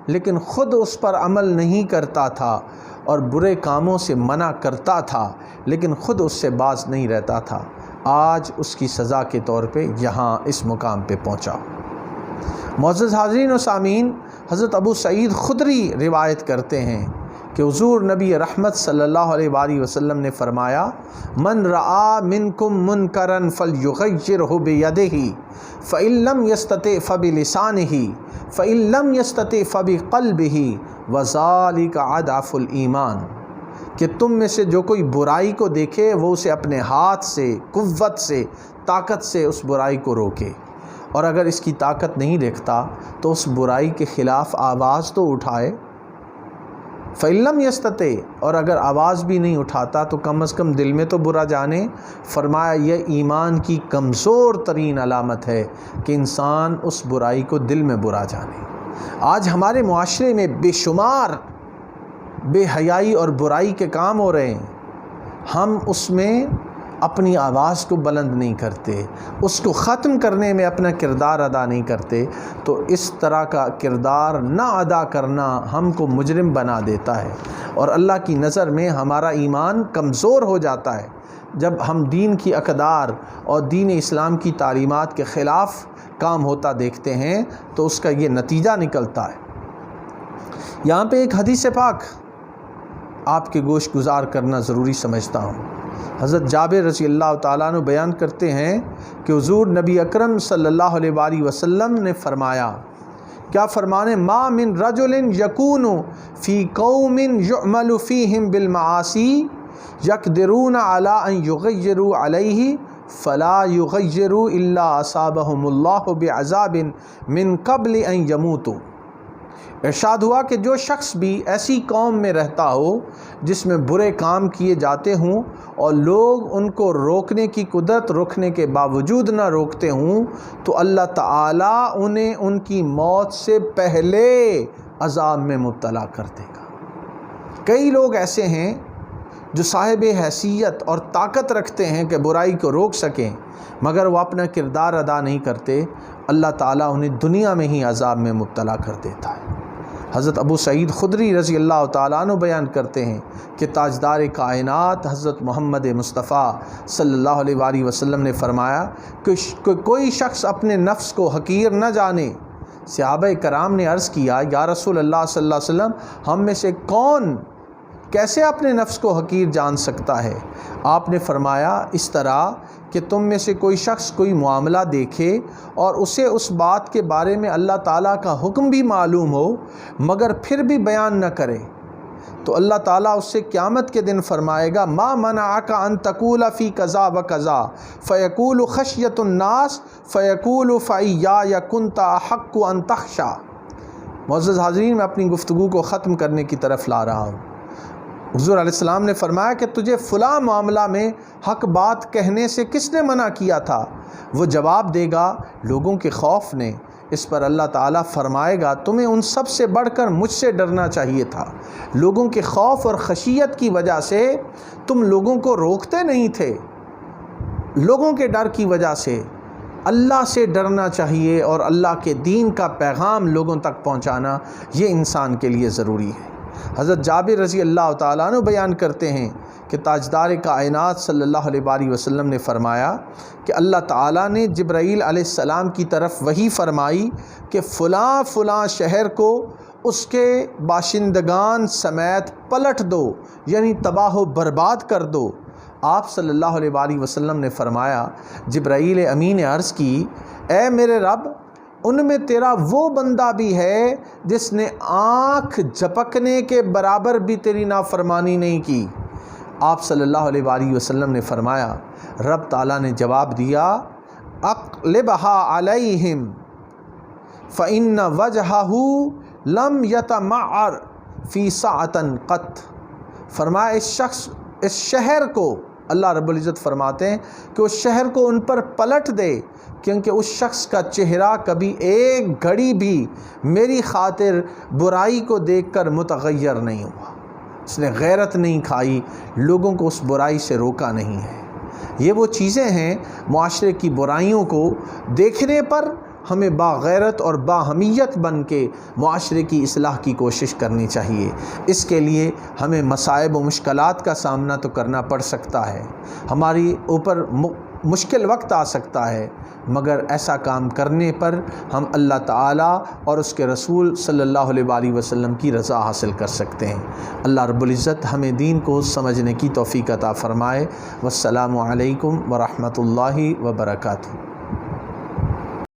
لیکن خود اس پر عمل نہیں کرتا تھا، اور برے کاموں سے منع کرتا تھا لیکن خود اس سے باز نہیں رہتا تھا، آج اس کی سزا کے طور پہ یہاں اس مقام پہ پہنچا۔ معزز حاضرین و سامعین، حضرت ابو سعید خدری روایت کرتے ہیں کہ حضور نبی رحمت صلی اللہ علیہ وآلہ وسلم نے فرمایا، من رعا منکم منکرا فلیغیرہ بیدہ فإن لم یستطع فبلسانہ فإن لم یستطع فبقلبہ وذالک اضعف الایمان، کہ تم میں سے جو کوئی برائی کو دیکھے وہ اسے اپنے ہاتھ سے، قوت سے، طاقت سے اس برائی کو روکے، اور اگر اس کی طاقت نہیں دیکھتا تو اس برائی کے خلاف آواز تو اٹھائے۔ فَإِن لَمْ يَسْتَطِعْ، اور اگر آواز بھی نہیں اٹھاتا تو کم از کم دل میں تو برا جانے۔ فرمایا یہ ایمان کی کمزور ترین علامت ہے کہ انسان اس برائی کو دل میں برا جانے۔ آج ہمارے معاشرے میں بے شمار بے حیائی اور برائی کے کام ہو رہے ہیں، ہم اس میں اپنی آواز کو بلند نہیں کرتے، اس کو ختم کرنے میں اپنا کردار ادا نہیں کرتے، تو اس طرح کا کردار نہ ادا کرنا ہم کو مجرم بنا دیتا ہے، اور اللہ کی نظر میں ہمارا ایمان کمزور ہو جاتا ہے جب ہم دین کی اقدار اور دین اسلام کی تعلیمات کے خلاف کام ہوتا دیکھتے ہیں تو اس کا یہ نتیجہ نکلتا ہے۔ یہاں پہ ایک حدیث پاک آپ کے گوش گزار کرنا ضروری سمجھتا ہوں۔ حضرت جابر رضی اللہ تعالیٰ عنہ بیان کرتے ہیں کہ حضور نبی اکرم صلی اللہ علیہ وآلہ وسلم نے فرمایا، کیا فرمانے، ما من رجل یکون فی قوم یعمل فیہم بالمعاصی یقدرون علی ان یغیروا علیہ فلا یغیروا الا اصابہم اللہ بعذاب من قبل ان یموتوا۔ ارشاد ہوا کہ جو شخص بھی ایسی قوم میں رہتا ہو جس میں برے کام کیے جاتے ہوں اور لوگ ان کو روکنے کی قدرت روکنے کے باوجود نہ روکتے ہوں، تو اللہ تعالیٰ انہیں ان کی موت سے پہلے عذاب میں مبتلا کر دے گا۔ کئی لوگ ایسے ہیں جو صاحب حیثیت اور طاقت رکھتے ہیں کہ برائی کو روک سکیں، مگر وہ اپنا کردار ادا نہیں کرتے، اللہ تعالیٰ انہیں دنیا میں ہی عذاب میں مبتلا کر دیتا ہے۔ حضرت ابو سعید خدری رضی اللہ تعالیٰ عنہ بیان کرتے ہیں کہ تاجدار کائنات حضرت محمد مصطفیٰ صلی اللہ علیہ وآلہ وسلم نے فرمایا کہ کوئی شخص اپنے نفس کو حقیر نہ جانے۔ صحابہ کرام نے عرض کیا، یا رسول اللہ صلی اللہ علیہ وسلم، ہم میں سے کون کیسے اپنے نفس کو حقیر جان سکتا ہے؟ آپ نے فرمایا، اس طرح کہ تم میں سے کوئی شخص کوئی معاملہ دیکھے اور اسے اس بات کے بارے میں اللہ تعالیٰ کا حکم بھی معلوم ہو مگر پھر بھی بیان نہ کرے، تو اللہ تعالیٰ اس سے قیامت کے دن فرمائے گا، ما منعک ان تقول فی کذا و کذا فیقول خشیۃ الناس فیقول فإیایا کنت احق ان تخشی۔ معزز حاضرین، میں اپنی گفتگو کو ختم کرنے کی طرف لا رہا ہوں۔ حضور علیہ السلام نے فرمایا کہ تجھے فلاں معاملہ میں حق بات کہنے سے کس نے منع کیا تھا؟ وہ جواب دے گا، لوگوں کے خوف نے۔ اس پر اللہ تعالیٰ فرمائے گا، تمہیں ان سب سے بڑھ کر مجھ سے ڈرنا چاہیے تھا۔ لوگوں کے خوف اور خشیت کی وجہ سے تم لوگوں کو روکتے نہیں تھے، لوگوں کے ڈر کی وجہ سے اللہ سے ڈرنا چاہیے، اور اللہ کے دین کا پیغام لوگوں تک پہنچانا یہ انسان کے لیے ضروری ہے۔ حضرت جابر رضی اللہ تعالیٰ عنہ بیان کرتے ہیں کہ تاجدار کائنات صلی اللہ علیہ وآلہ وسلم نے فرمایا کہ اللہ تعالیٰ نے جبرائیل علیہ السلام کی طرف وحی فرمائی کہ فلاں فلاں شہر کو اس کے باشندگان سمیت پلٹ دو، یعنی تباہ و برباد کر دو۔ آپ صلی اللہ علیہ وآلہ وسلم نے فرمایا، جبرائیل امین نے عرض کی، اے میرے رب، ان میں تیرا وہ بندہ بھی ہے جس نے آنکھ جھپکنے کے برابر بھی تیری نافرمانی نہیں کی۔ آپ صلی اللہ علیہ وآلہ وسلم نے فرمایا، رب تعالیٰ نے جواب دیا، اقلبها علیہم فإن وجہہ لم یتمعر فی ساعۃ قط۔ فرمایا اس شہر کو، اللہ رب العزت فرماتے ہیں کہ اس شہر کو ان پر پلٹ دے، کیونکہ اس شخص کا چہرہ کبھی ایک گھڑی بھی میری خاطر برائی کو دیکھ کر متغیر نہیں ہوا، اس نے غیرت نہیں کھائی، لوگوں کو اس برائی سے روکا نہیں ہے۔ یہ وہ چیزیں ہیں معاشرے کی برائیوں کو دیکھنے پر ہمیں باغیرت اور باہمیت بن کے معاشرے کی اصلاح کی کوشش کرنی چاہیے۔ اس کے لیے ہمیں مصائب و مشکلات کا سامنا تو کرنا پڑ سکتا ہے، ہماری اوپر مشکل وقت آ سکتا ہے، مگر ایسا کام کرنے پر ہم اللہ تعالیٰ اور اس کے رسول صلی اللہ علیہ وآلہ وسلم کی رضا حاصل کر سکتے ہیں۔ اللہ رب العزت ہمیں دین کو سمجھنے کی توفیق عطا فرمائے۔ والسلام علیکم ورحمۃ اللہ وبرکاتہ۔